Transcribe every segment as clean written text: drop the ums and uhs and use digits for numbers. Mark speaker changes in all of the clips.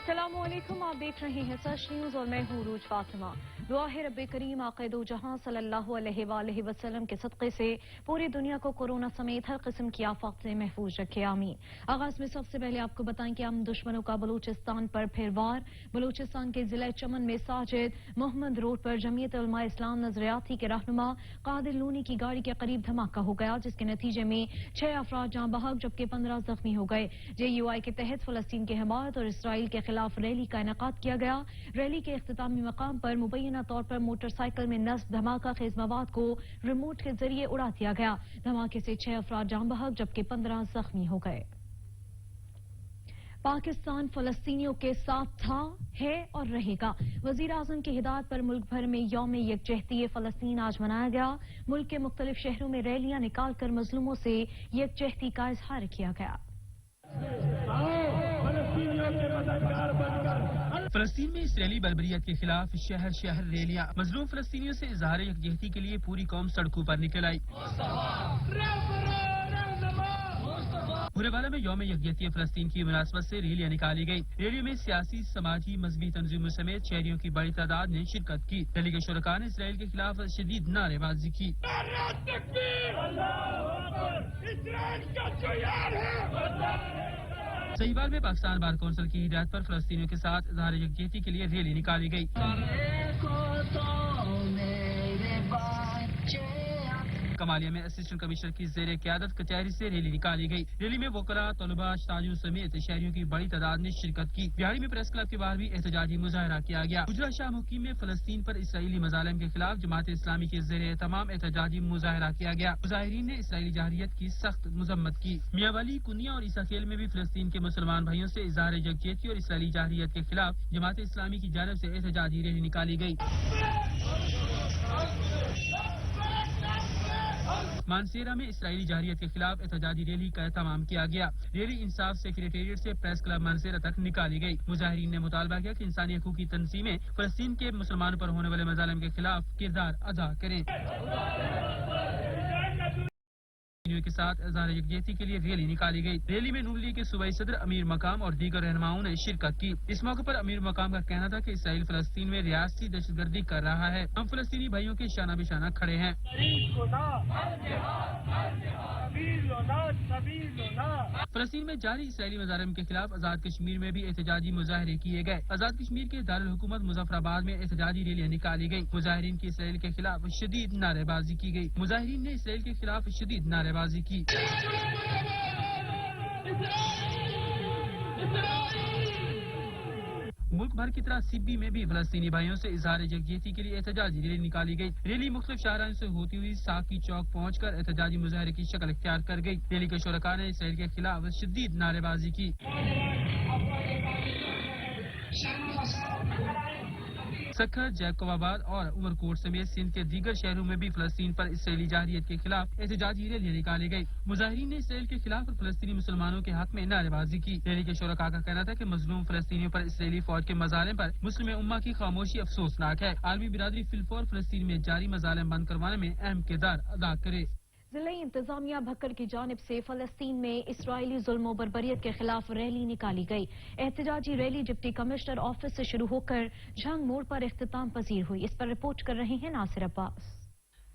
Speaker 1: अस्सलामुअलैकुम, आप देख रहे हैं सच न्यूज और मैं हूँ रूज फातिमा। दुआ है रब्बे करीम आक़ा दो जहां सल्लल्लाहु अलैहि वसल्लम के सदक़े से पूरी दुनिया को कोरोना समेत हर किस्म की आफत से महफूज रखे, आमीन। आगाज में सबसे पहले आपको बताएं कि हम दुश्मनों का बलूचिस्तान पर फिर वार। बलूचिस्तान के जिला चमन में साजिद मोहम्मद रोड पर जमीयत उलमा इस्लाम नजरियाती के रहनुमा कादिर लूनी की गाड़ी के करीब धमाका हो गया, जिसके नतीजे में 6 अफराद जाँ बहक जबकि 15 जख्मी हो गए। JUI के तहत फलस्तीन की हिमायत और इसराइल के खिलाफ रैली का इनेकाद किया गया। रैली के इख्तितामी मकाम पर मुबैना तौर पर मोटरसाइकिल में नस्ब धमाका खेज मवाद को रिमोट के जरिए उड़ा दिया गया। धमाके से 6 अफराद जाँ बहक जबकि 15 जख्मी हो गए। पाकिस्तान फलस्तीनियों के साथ था, है और रहेगा। वजीर आजम की हिदायत पर मुल्क भर में यौम यकजहती फलस्तीन आज मनाया गया। मुल्क के मुख्तलिफ शहरों में रैलियां निकाल कर मजलूमों से यकजहती का इजहार किया गया।
Speaker 2: फलस्तीन में इसराइली बर्बरियत के खिलाफ शहर शहर रैलियां। मजलूम फलस्तीनियों से इजहार यकजहती के लिए पूरी कौम सड़कों पर निकल आई। बुरेवाला में यौम यकजहती फलस्तीन की मुनासबत से रैलियां निकाली गई। रैलियों में सियासी, समाजी, मजहबी तंजीमों समेत शहरियों की बड़ी तादाद ने शिरकत की। रैली के शुरका ने इसराइल के खिलाफ शदीद नारेबाजी की। सहीवाल में पाकिस्तान बार कौंसिल की हिदायत पर फलस्तीनियों के साथ इजहार यकजहती के लिए रैली निकाली गई। कमालिया में असिस्टेंट कमिश्नर की जेर क़यादत कचहरी से रैली निकाली गई। रैली में वकला, तलबा, ताजूर समेत शहरियों की बड़ी तादाद ने शिरकत की। बिहाड़ी में प्रेस क्लब के बाहर भी एहतजाजी मुजाहरा किया गया। गुजरा शाह मुकीम में फलस्तीन पर इसराइली मजालिम के खिलाफ जमात इस्लामी के जेर तमाम एहतजाजी मुजाहरा किया गया। मुजाहिरीन ने इसराइली जाहिरियत की सख्त मजम्मत की। मियांवाली, कुनिया और ईसा खेल में भी फलस्तीन के मुसलमान भाइयों से इजहार यकजहती और इसराइली जाहिरियत के खिलाफ जमात इस्लामी की जानिब से एहतजाजी रैली निकाली गई। मानसेरा में इसराइली जाहिरियत के खिलाफ एहतजाजी रैली का एहतमाम किया गया। रैली इंसाफ सेक्रेटेरिएट से प्रेस क्लब मानसेरा तक निकाली गई। मुजाहिरीन ने मुतालबा किया कि इंसानी हकूक की तंजीमें फलस्तीन के मुसलमानों पर होने वाले मजालिम के खिलाफ किरदार अदा करें। के साथ इजहार यकजहती के लिए रैली निकाली गई। रैली में नून लीग के सूबाई सदर अमीर मकाम और दीगर रहनुमाओं ने शिरकत की। इस मौके पर अमीर मकाम का कहना था कि इसराइल फलस्तीन में रियासती दहशतगर्दी कर रहा है। हम फलस्तीनी भाइयों के शाना बिशाना खड़े हैं। फलस्तीन में जारी इसराइली मजालिम के खिलाफ आजाद कश्मीर में भी एहतजाजी मुजाहरे किए गए। आजाद कश्मीर के दारुल हुकूमत मुजफ्फराबाद में एहतजाजी रैलियां निकाली गई। मुजाहिरीन की इसराइल के खिलाफ शदीद नारेबाजी की गई। मुजाहिरीन ने इसराइल के खिलाफ शदीद नारेबाजी की। मुल्क भर की तरह सिब्बी में भी फलस्तीनी भाइयों से इजहार यकजहती के लिए एहतजाजी रैली निकाली गई। रैली मुख्तलिफ शाहराओं से होती हुई साकी चौक पहुंचकर एहतजाजी मुजाहरे की शक्ल इख्तियार कर गई। रैली के शुरका ने इसराइल के खिलाफ शदीद नारेबाजी की। सखर, जैकोबाबाद और उमरकोट समेत सिंध के दीगर शहरों में भी फलस्तीन पर इसराइली जाहिरियत के खिलाफ एहतजाजी रैलियां निकाली गई। मुजाहिरीन ने इसराइल के खिलाफ और फलस्तीनी मुसलमानों के हक में नारेबाजी की। रैली के शुरका का कहना था कि मजलूम फलस्तीनियों पर इसराइली फौज के मजालिम पर मुस्लिम उम्मा की खामोशी अफसोसनाक है। आलमी बिरादरी फिलफौर फलस्तीन में जारी मजालिम बंद करवाने में अहम किरदार अदा करे।
Speaker 1: जिला इंतजामिया भक्कर की जानिब से फलस्तीन में इसराइली जुल्म बर्बरियत के खिलाफ रैली निकाली गई। एहतजाजी रैली डिप्टी कमिश्नर ऑफिस से शुरू होकर झंग मोड़ पर इख्तिताम पजीर हुई। इस पर रिपोर्ट कर रहे हैं नासिर अब्बास।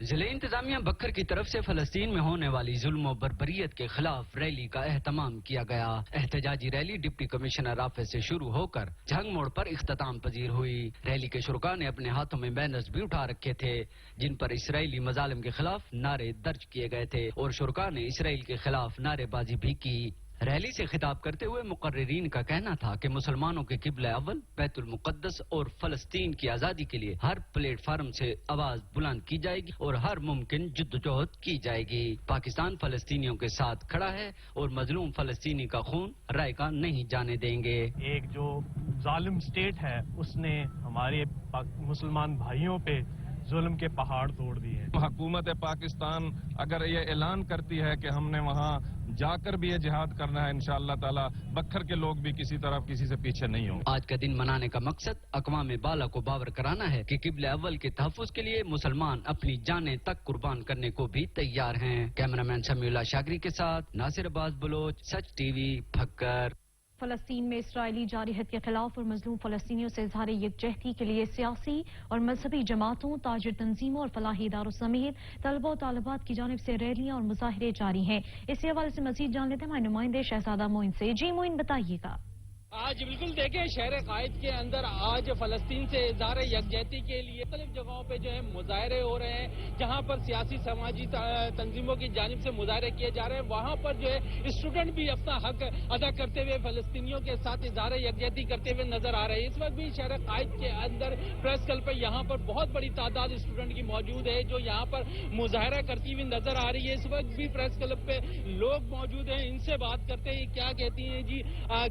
Speaker 3: जिले इंतजामिया बखर की तरफ से फलस्तीन में होने वाली जुल्म बर्बरियत के खिलाफ रैली का एहतमाम किया गया। एहतजाजी रैली डिप्टी कमिश्नर ऑफिस से शुरू होकर झंग मोड़ पर इख्तिताम पजीर हुई। रैली के शुरका ने अपने हाथों में बैनर्स भी उठा रखे थे, जिन पर इसराइली मजालिम के खिलाफ नारे दर्ज किए गए थे और शुरका ने इसराइल के खिलाफ नारेबाजी भी की। रैली से खिताब करते हुए मुकर्रिरीन का कहना था कि मुसलमानों के किबला अव्वल बैतुल मुक़द्दस और फलस्तीन की आज़ादी के लिए हर प्लेटफार्म से आवाज बुलंद की जाएगी और हर मुमकिन जद्दोजहद की जाएगी। पाकिस्तान फलस्तीनियों के साथ खड़ा है और मजलूम फलस्तीनी का खून रायका नहीं जाने देंगे।
Speaker 4: एक जो जालिम स्टेट है उसने हमारे मुसलमान भाइयों पे जुल्म के पहाड़ तोड़ दिए।
Speaker 5: हुकूमत पाकिस्तान अगर ये ऐलान करती है कि हमने वहाँ जाकर भी ये जिहाद करना है, इंशाअल्लाह ताला बखर के लोग भी किसी तरफ किसी से पीछे नहीं होंगे।
Speaker 3: आज का दिन मनाने का मकसद अक़वाम बाला को बावर कराना है कि किबला अव्वल के तहफ़्फ़ुज़ के लिए मुसलमान अपनी जानें तक कुर्बान करने को भी तैयार हैं। कैमरामैन समीउल्लाह शागरी के साथ नासिर अब्बास बलोच, सच टीवी, भक्कर।
Speaker 1: فلسطین میں اسرائیلی جارحیت کے خلاف اور مظلوم فلسطینیوں سے اظہار یکجہتی کے لیے سیاسی اور مذہبی جماعتوں، تاجر تنظیموں اور فلاحی اداروں سمیت طلبہ و طالبات کی جانب سے ریلیاں اور مظاہرے جاری ہیں۔ اسی حوالے سے مزید جان لیتے ہیں ہمارے نمائندے شہزادہ معین سے۔ جی معین، بتائیے گا۔
Speaker 2: آج بالکل دیکھیں شہر قائد کے اندر آج فلسطین سے اظہار یکجہتی کے لیے مختلف جگہوں پہ جو ہے مظاہرے ہو رہے ہیں، جہاں پر سیاسی سماجی تنظیموں کی جانب سے مظاہرے کیے جا رہے ہیں، وہاں پر جو ہے اسٹوڈنٹ بھی اپنا حق ادا کرتے ہوئے فلسطینیوں کے ساتھ اظہار یکجہتی کرتے ہوئے نظر آ رہے ہیں۔ اس وقت بھی شہر قائد کے اندر پریس کلب پہ یہاں پر بہت بڑی تعداد اسٹوڈنٹ کی موجود ہے جو یہاں پر مظاہرہ کرتی ہوئی نظر آ رہی ہے۔ اس وقت بھی پریس کلب پہ لوگ موجود ہیں، ان سے بات کرتے ہیں کیا کہتی ہیں۔ جی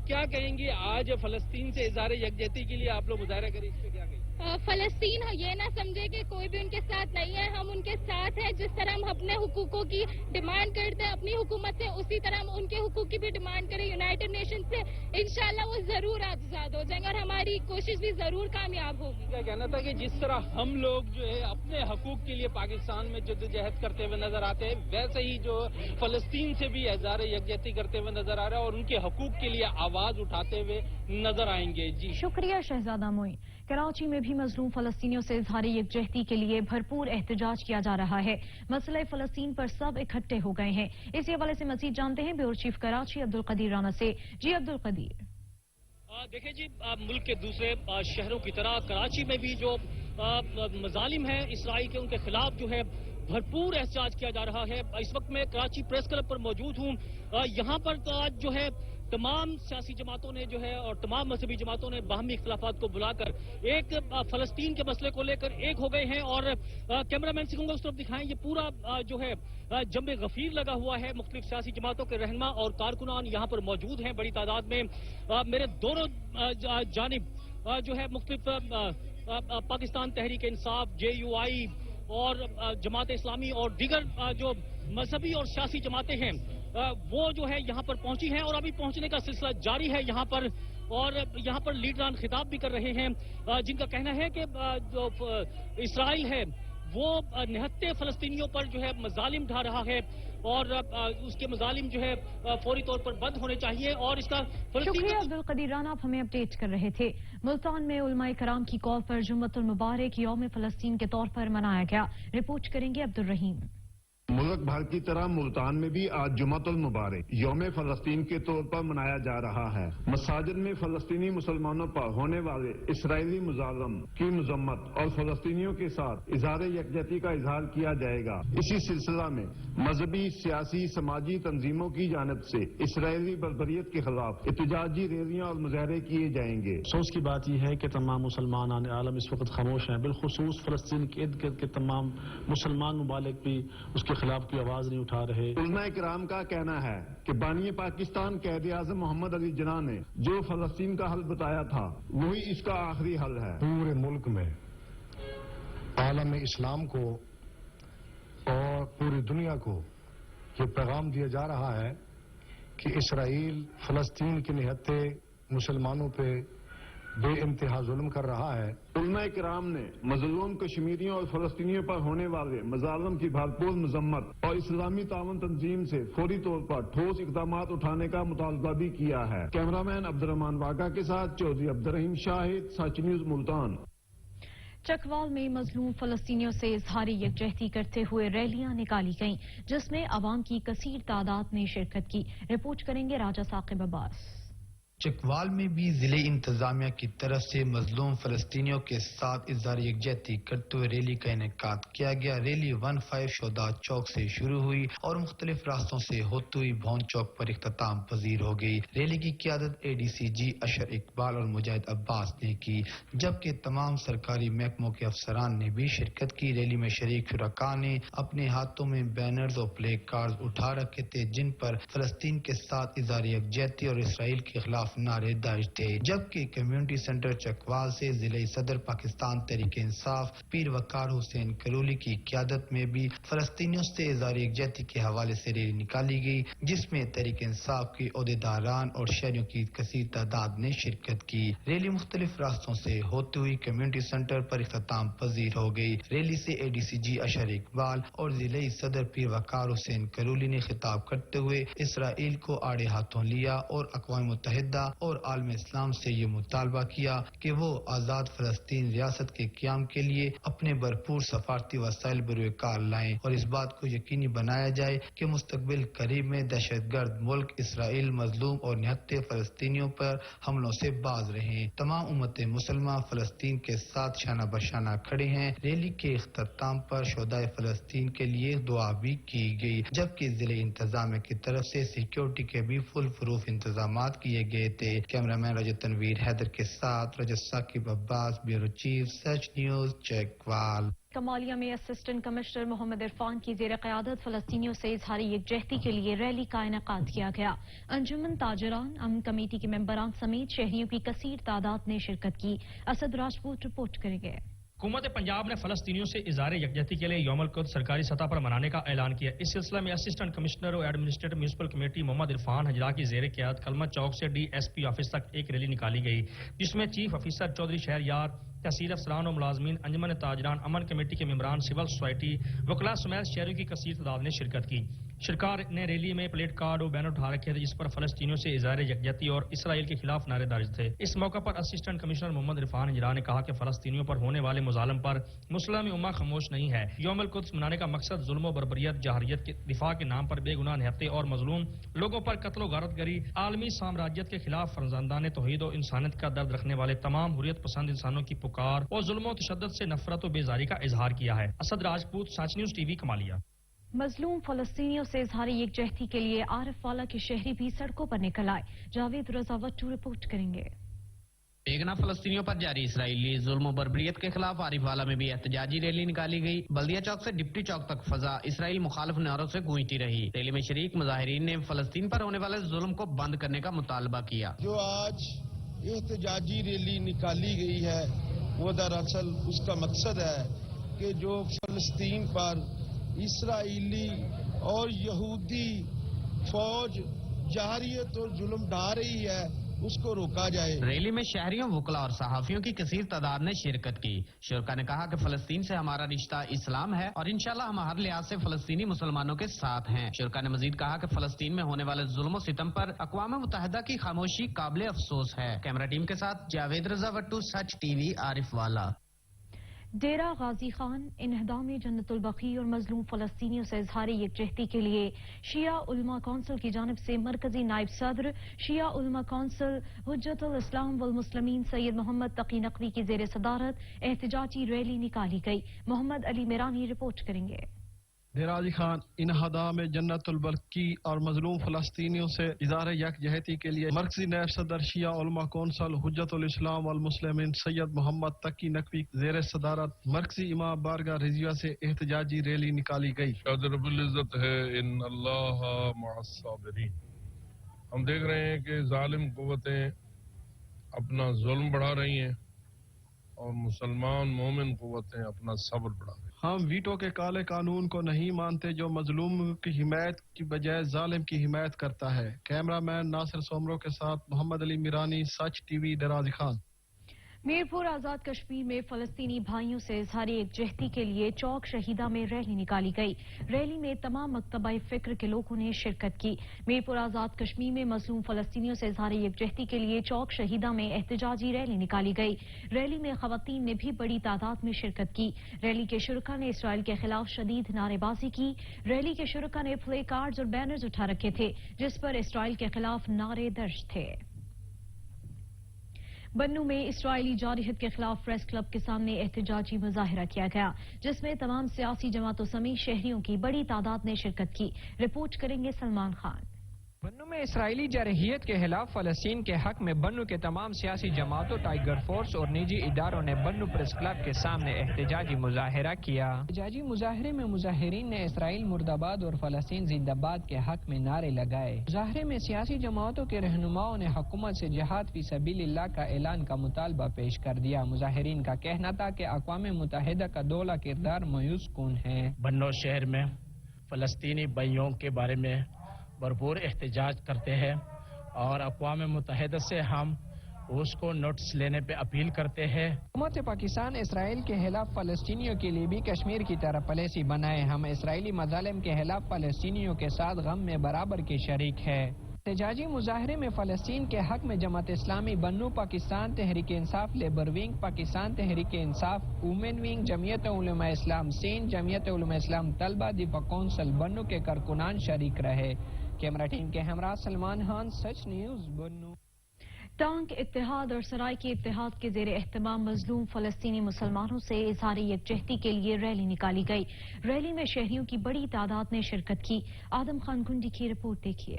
Speaker 2: کیا کہیں گی آج فلسطین سے اظہار یکجہتی کے لیے آپ لوگ مظاہرہ کریں، اس پہ کیا کہیں؟
Speaker 6: فلسطین یہ نہ سمجھے کہ کوئی بھی ان کے ساتھ نہیں ہے، ہم ان کے ساتھ ہیں۔ جس طرح ہم اپنے حقوقوں کی ڈیمانڈ کرتے ہیں اپنی حکومت سے، اسی طرح ہم ان کے حقوق کی بھی ڈیمانڈ کریں یونائٹڈ نیشن سے۔ انشاءاللہ وہ ضرور آزاد ہو جائیں گے اور ہماری کوشش بھی ضرور کامیاب ہوگی۔
Speaker 2: کیا کہنا تھا کہ جس طرح ہم لوگ جو ہے اپنے حقوق کے لیے پاکستان میں جدوجہد کرتے ہوئے نظر آتے ہیں، ویسے ہی جو فلسطین سے بھی اظہار یکجہتی کرتے ہوئے نظر آ رہا ہے اور ان کے حقوق کے لیے آواز اٹھاتے ہوئے نظر آئیں گے۔ جی
Speaker 1: شکریہ شہزادہ معین۔ کراچی میں بھی مظلوم فلسطینیوں سے اظہار یکجہتی کے لیے بھرپور احتجاج کیا جا رہا ہے۔ مسئلہ فلسطین پر سب اکٹھے ہو گئے ہیں۔ اسی حوالے سے مزید جانتے ہیں بیورو چیف کراچی عبدالقدیر رانا سے۔ جی عبدالقدیر۔
Speaker 7: دیکھیں جی، ملک کے دوسرے شہروں کی طرح کراچی میں بھی جو مظالم ہیں اسرائیل کے، ان کے خلاف جو ہے بھرپور احتجاج کیا جا رہا ہے۔ اس وقت میں کراچی پریس کلب پر موجود ہوں۔ یہاں پر آج جو ہے تمام سیاسی جماعتوں نے جو ہے اور تمام مذہبی جماعتوں نے باہمی اختلافات کو بلا کر ایک فلسطین کے مسئلے کو لے کر ایک ہو گئے ہیں۔ اور کیمرہ مین سے کہوں گا اس طرف دکھائیں، یہ پورا جو ہے جنب غفیر لگا ہوا ہے۔ مختلف سیاسی جماعتوں کے رہنما اور کارکنان یہاں پر موجود ہیں بڑی تعداد میں۔ میرے دونوں جانب جو ہے مختلف پاکستان تحریک انصاف، JUI اور جماعت اسلامی اور دیگر جو مذہبی اور سیاسی جماعتیں ہیں وہ جو ہے یہاں پر پہنچی ہیں اور ابھی پہنچنے کا سلسلہ جاری ہے یہاں پر۔ اور یہاں پر لیڈران خطاب بھی کر رہے ہیں جن کا کہنا ہے کہ جو اسرائیل ہے وہ نہتے فلسطینیوں پر جو ہے مظالم ڈھا رہا ہے اور اس کے مظالم جو ہے فوری طور پر بند ہونے چاہیے اور اس کا
Speaker 1: شکریہ عبدالقدیر رانا، آپ ہمیں اپڈیٹ کر رہے تھے۔ ملتان میں علماء کرام کی کال پر جمعۃ المبارک یوم فلسطین کے طور پر منایا گیا۔ رپورٹ کریں گے عبدالرحیم۔
Speaker 8: ملک بھر کی طرح ملتان میں بھی آج جمعۃ المبارک یوم فلسطین کے طور پر منایا جا رہا ہے۔ مساجد میں فلسطینی مسلمانوں پر ہونے والے اسرائیلی مظالم کی مذمت اور فلسطینیوں کے ساتھ اظہار یکجہتی کا اظہار کیا جائے گا۔ اسی سلسلہ میں مذہبی، سیاسی، سماجی تنظیموں کی جانب سے اسرائیلی بربریت کے خلاف احتجاجی ریلیاں اور مظاہرے کیے جائیں گے۔
Speaker 9: افسوس کی بات یہ ہے کہ تمام مسلمان عالم اس وقت خاموش ہیں، بالخصوص فلسطین کے ارد گرد کے تمام مسلمان ممالک بھی اس کے خلاف کوئی آواز نہیں اٹھا رہے۔
Speaker 8: علماء کرام کا کہنا ہے کہ بانی پاکستان قائد اعظم محمد علی جناح نے جو فلسطین کا حل بتایا تھا وہی اس کا آخری حل ہے۔
Speaker 10: پورے ملک میں عالم اسلام کو اور پوری دنیا کو یہ پیغام دیا جا رہا ہے کہ اسرائیل فلسطین کے نہتے مسلمانوں پہ بے انتہا ظلم کر رہا ہے۔
Speaker 8: علماء کرام نے مظلوم کشمیریوں اور فلسطینیوں پر ہونے والے مظالم کی بھرپور مذمت اور اسلامی تعاون تنظیم سے فوری طور پر ٹھوس اقدامات اٹھانے کا مطالبہ بھی کیا ہے۔ کیمرہ مین عبدالرحمان واقع کے ساتھ چودھری عبدالرحیم شاہد، سچ نیوز ملتان۔
Speaker 1: چکوال میں مظلوم فلسطینیوں سے اظہار یکجہتی کرتے ہوئے ریلیاں نکالی گئیں جس میں عوام کی کثیر تعداد نے شرکت کی۔ رپورٹ کریں گے راجہ ثاقب عباس۔
Speaker 11: چکوال میں بھی ضلع انتظامیہ کی طرف سے مظلوم فلسطینیوں کے ساتھ اظہار یکجہتی کرتے ہوئے ریلی کا انعقاد کیا گیا۔ ریلی 15 شہداء چوک سے شروع ہوئی اور مختلف راستوں سے ہوتی ہوئی بھون چوک پر اختتام پذیر ہو گئی۔ ریلی کی قیادت ADCG اشر اقبال اور مجاہد عباس نے کی، جبکہ تمام سرکاری محکموں کے افسران نے بھی شرکت کی۔ ریلی میں شریک شرکاء نے اپنے ہاتھوں میں بینرز اور پلے کارڈز اٹھا رکھے تھے جن پر فلسطین کے ساتھ اظہار یکجہتی اور اسرائیل کے خلاف نعرے درج تھے، جبکہ کمیونٹی سینٹر چکوال سے ضلعی صدر پاکستان تحریک انصاف پیر وقار حسین کرولی کی قیادت میں بھی فلسطینیوں سے اظہار یکجہتی کے حوالے سے ریلی نکالی گئی، جس میں تحریک انصاف کے عہدیداران اور شہریوں کی کثیر تعداد نے شرکت کی۔ ریلی مختلف راستوں سے ہوتی ہوئی کمیونٹی سینٹر پر اختتام پذیر ہو گئی۔ ریلی سے ADCG اشر اقبال اور ضلعی صدر پیر وقار حسین کرولی نے خطاب کرتے ہوئے اسرائیل کو آڑے ہاتھوں لیا اور اقوام متحدہ متحدہ اور عالم اسلام سے یہ مطالبہ کیا کہ وہ آزاد فلسطین ریاست کے قیام کے لیے اپنے بھرپور سفارتی وسائل بروئے کار لائیں اور اس بات کو یقینی بنایا جائے کہ مستقبل قریب میں دہشت گرد ملک اسرائیل مظلوم اور نہتے فلسطینیوں پر حملوں سے باز رہیں۔ تمام امت مسلمہ فلسطین کے ساتھ شانہ بشانہ کھڑے ہیں۔ ریلی کے اختتام پر شہدائے فلسطین کے لیے دعا بھی کی گئی، جبکہ ضلع انتظامیہ کی طرف سے سیکیورٹی کے بھی فل پروف انتظامات کیے گئے تھے۔ کیمرامین رجت تنویر حیدر کے ساتھ رجت ثاقب عباس، بیورو چیف سچ نیوز، چیکوال۔
Speaker 1: کمالیہ میں اسسٹنٹ کمشنر محمد عرفان کی زیر قیادت فلسطینیوں سے اظہار یکجہتی کے لیے ریلی کا انعقاد کیا گیا۔ انجمن تاجران، امن کمیٹی کے ممبران سمیت شہریوں کی کثیر تعداد نے شرکت کی۔ اسد راجپوت رپورٹ کریں گے۔
Speaker 7: حکومت پنجاب نے فلسطینیوں سے اظہار یکجہتی کے لیے یوم القدس سرکاری سطح پر منانے کا اعلان کیا۔ اس سلسلے میں اسسٹنٹ کمشنر اور ایڈمنسٹریٹو میونسپل کمیٹی محمد عرفان حجرا کی زیر قیادت کلمہ چوک سے ڈی ایس پی آفس تک ایک ریلی نکالی گئی، جس میں چیف آفیسر چودھری شہریار، تحصیل افسران و ملازمین، انجمن تاجران، امن کمیٹی کے ممبران، سول سوسائٹی، وکلاء سمیت شہریوں کی کثیر تعداد نے شرکت کی۔ شرکار نے ریلی میں پلیٹ کارڈ اور بینر اٹھا رکھے تھے جس پر فلسطینیوں سے اظہار یکجہتی اور اسرائیل کے خلاف نعرے درج تھے۔ اس موقع پر اسسٹنٹ کمشنر محمد عرفان حجرا نے کہا کہ فلسطینیوں پر ہونے والے مظالم پر مسلم امہ خاموش نہیں ہے۔ یوم القدس منانے کا مقصد ظلم و بربریت، جارحیت کے دفاع کے نام پر بے گناہ نہتے اور مظلوم لوگوں پر قتل و غارت گری، عالمی سامراجیت کے خلاف فرزندان توحید و انسانیت کا درد رکھنے والے تمام حریت پسند انسانوں کی پکار اور ظلم و تشدد سے نفرت و بیزاری کا اظہار کیا ہے۔ اسد راجپوت، سچ نیوز ٹی وی، کمالیہ۔
Speaker 1: مظلوم فلسطینیوں سے اظہار یکجہتی کے لیے عارف والا کے شہری بھی سڑکوں پر نکل آئے۔ جاوید رضا وٹو رپورٹ کریں گے۔
Speaker 12: بیگناہ فلسطینیوں پر جاری اسرائیلی ظلم و بربریت کے خلاف عارف والا میں بھی احتجاجی ریلی نکالی گئی۔ بلدیہ چوک سے ڈپٹی چوک تک فضا اسرائیل مخالف نعروں سے گونجتی رہی۔ ریلی میں شریک مظاہرین نے فلسطین پر ہونے والے ظلم کو بند کرنے کا مطالبہ کیا۔
Speaker 13: جو آج احتجاجی ریلی نکالی گئی ہے وہ دراصل اس کا مقصد ہے کہ جو فلسطین پر اسرائیلی اور یہودی فوج جارحیت اور ظلم ڈھا رہی ہے اس کو روکا جائے۔
Speaker 12: ریلی میں شہریوں، وکلاء اور صحافیوں کی کثیر تعداد نے شرکت کی۔ شرکا نے کہا کہ فلسطین سے ہمارا رشتہ اسلام ہے اور انشاءاللہ ہم ہر لحاظ سے فلسطینی مسلمانوں کے ساتھ ہیں۔ شرکا نے مزید کہا کہ فلسطین میں ہونے والے ظلم و ستم پر اقوام متحدہ کی خاموشی قابل افسوس ہے۔ کیمرہ ٹیم کے ساتھ جاوید رضا وٹو، سچ ٹی وی، عارف والا۔
Speaker 1: ڈیرہ غازی خان انہدام جنت البقیع اور مظلوم فلسطینیوں سے اظہار یکجہتی کے لیے شیعہ علماء کونسل کی جانب سے مرکزی نائب صدر شیعہ علماء کونسل حجت الاسلام والمسلمین سید محمد تقی نقوی کی زیر صدارت احتجاجی ریلی نکالی گئی۔ محمد علی میرانی رپورٹ کریں گے۔
Speaker 14: ڈیرہ غازی خان انہدام جنت البقیع اور مظلوم فلسطینیوں سے اظہار یکجہتی کے لیے مرکزی نائب صدر شیعہ علماء کونسل حجت الاسلام والمسلمین سید محمد تقی نقوی زیر صدارت مرکزی امام بارگاہ رضویہ سے احتجاجی ریلی نکالی گئی۔
Speaker 5: رب العزت ہے ان اللہ مع الصابرین۔ ہم دیکھ رہے ہیں کہ ظالم قوتیں اپنا ظلم بڑھا رہی ہیں اور مسلمان مومن قوتیں اپنا صبر بڑھا رہی ہیں۔
Speaker 14: ہم ویٹو کے کالے قانون کو نہیں مانتے جو مظلوم کی حمایت کی بجائے ظالم کی حمایت کرتا ہے۔ کیمرہ مین ناصر سومرو کے ساتھ محمد علی میرانی، سچ ٹی وی، ڈیرہ غازی خان۔
Speaker 1: میرپور آزاد کشمیر میں فلسطینی بھائیوں سے اظہار یکجہتی کے لیے چوک شہیدہ میں ریلی نکالی گئی۔ ریلی میں تمام مکتبہ فکر کے لوگوں نے شرکت کی۔ میرپور آزاد کشمیر میں مظلوم فلسطینیوں سے اظہار یکجہتی کے لیے چوک شہیدہ میں احتجاجی ریلی نکالی گئی۔ ریلی میں خواتین نے بھی بڑی تعداد میں شرکت کی۔ ریلی کے شرکا نے اسرائیل کے خلاف شدید نعرے بازی کی۔ ریلی کے شرکا نے پلے کارڈز اور بینرز اٹھا رکھے تھے جس پر اسرائیل کے خلاف نعرے درج تھے۔ بنوں میں اسرائیلی جارحیت کے خلاف پریس کلب کے سامنے احتجاجی مظاہرہ کیا گیا جس میں تمام سیاسی جماعتوں سمیت شہریوں کی بڑی تعداد نے شرکت کی۔ رپورٹ کریں گے سلمان خان۔
Speaker 15: بنوں میں اسرائیلی جارحیت کے خلاف فلسطین کے حق میں بنوں کے تمام سیاسی جماعتوں، ٹائیگر فورس اور نجی اداروں نے بنوں پریس کلب کے سامنے احتجاجی مظاہرہ کیا۔ احتجاجی مظاہرے میں مظاہرین نے اسرائیل مرد آباد اور فلسطین زندہ باد کے حق میں نعرے لگائے۔ مظاہرے میں سیاسی جماعتوں کے رہنماؤں نے حکومت سے جہاد فی سبیل اللہ کا اعلان کا مطالبہ پیش کر دیا۔ مظاہرین کا کہنا تھا کہ اقوام متحدہ کا دولا کردار مایوس کن ہے۔
Speaker 16: بنوں شہر میں فلسطینی بھائیوں کے بارے میں بھرپور احتجاج کرتے ہیں اور اقوام متحدہ سے ہم اس کو نوٹس لینے پہ اپیل کرتے ہیں۔
Speaker 15: حکومت پاکستان اسرائیل کے خلاف فلسطینیوں کے لیے بھی کشمیر کی طرح پالیسی بنائے۔ ہم اسرائیلی مظالم کے خلاف فلسطینیوں کے ساتھ غم میں برابر کے شریک ہیں۔ احتجاجی مظاہرے میں فلسطین کے حق میں جماعت اسلامی بنو Pakistan, Tehreek Insaf labour wing, Pakistan Tehreek Insaf women wing, جمعیت علماء اسلام سین، جمعیت علماء اسلام طلبہ، دفاع کونسل بنو کے کارکنان شریک رہے۔ کیمرہ ٹیم کے ہمراہ سلمان خان، سچ نیوز بنو۔
Speaker 1: ٹانک اتحاد اور سرائکی اتحاد کے زیر اہتمام مظلوم فلسطینی مسلمانوں سے اظہار یکجہتی کے لیے ریلی نکالی گئی۔ ریلی میں شہریوں کی بڑی تعداد نے شرکت کی۔ آدم خان گنڈی کی رپورٹ دیکھیے۔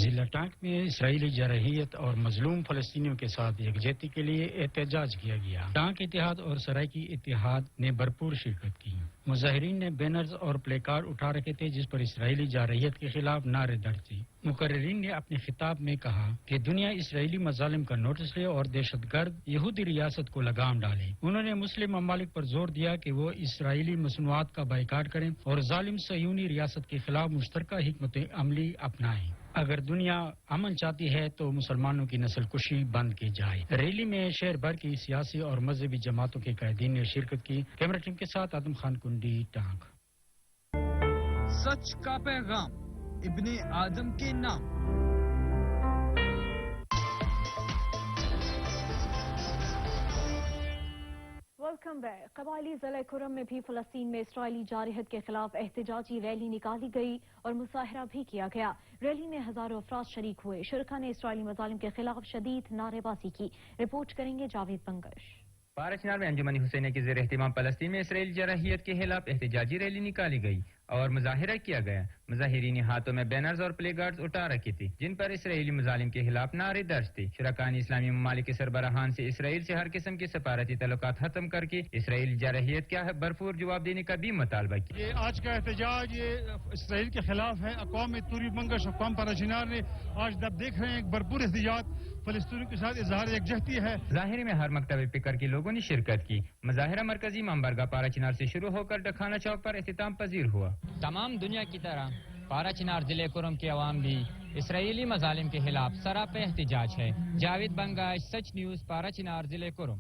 Speaker 17: ضلع ٹانک میں اسرائیلی جارحیت اور مظلوم فلسطینیوں کے ساتھ یکجہتی کے لیے احتجاج کیا گیا۔ ٹانک اتحاد اور سرائکی اتحاد نے بھرپور شرکت کی۔ مظاہرین نے بینرز اور پلے کارڈ اٹھا رکھے تھے جس پر اسرائیلی جارحیت کے خلاف نعرے درج تھے۔ مقررین نے اپنے خطاب میں کہا کہ دنیا اسرائیلی مظالم کا نوٹس لے اور دہشت گرد یہودی ریاست کو لگام ڈالے۔ انہوں نے مسلم ممالک پر زور دیا کہ وہ اسرائیلی مصنوعات کا بائیکاٹ کریں اور ظالم صہیونی ریاست کے خلاف مشترکہ حکمت عملی اپنائیں۔ اگر دنیا امن چاہتی ہے تو مسلمانوں کی نسل کشی بند کی جائے۔ ریلی میں شہر بھر کی سیاسی اور مذہبی جماعتوں کے قائدین نے شرکت کی۔ کیمرہ ٹیم کے ساتھ آدم خان کنڈی، ٹانک۔
Speaker 2: سچ کا پیغام ابن آدم کے نام۔
Speaker 1: Welcome back. قبائلی ضلع کرم میں بھی فلسطین میں اسرائیلی جارحیت کے خلاف احتجاجی ریلی نکالی گئی اور مظاہرہ بھی کیا گیا۔ ریلی میں ہزاروں افراد شریک ہوئے۔ شرکا نے اسرائیلی مظالم کے خلاف شدید نعرے بازی کی۔ رپورٹ کریں گے جاوید بنگش۔
Speaker 18: پارچنار میں انجمن حسینیہ کے زیر اہتمام فلسطین میں اسرائیلی جارحیت کے خلاف احتجاجی ریلی نکالی گئی اور مظاہرہ کیا گیا۔ مظاہرین ہاتھوں میں بینرز اور پلے کارڈز اٹھا رکھے تھے جن پر اسرائیلی مظالم کے خلاف نعرے درج تھے۔ شرکاء اسلامی ممالک کے سربراہان سے اسرائیل سے ہر قسم کے سفارتی تعلقات ختم کر کے اسرائیلی جارحیت کا بھرپور جواب دینے کا بھی مطالبہ کیا۔
Speaker 19: یہ آج کا احتجاج یہ اسرائیل کے خلاف ہے۔ اقوام توری بنگش، اقوام پارچنار نے آج جب دیکھ رہے ہیں ایک بھرپور احتجاج فلسطینیوں کے ساتھ اظہار یکجہتی ہے۔
Speaker 18: ظاہر میں ہر مکتب فکر کے لوگوں نے شرکت کی۔ مظاہرہ مرکزی مامبرگہ پارچنار سے شروع ہو کر ڈکھانا چوک پر اختتام پذیر ہوا۔
Speaker 20: تمام دنیا کی طرح پارچنار ضلع کرم کے عوام بھی اسرائیلی مظالم کے خلاف سراپا احتجاج ہے۔ جاوید بنگاش، سچ نیوز، پارچنار ضلع کرم۔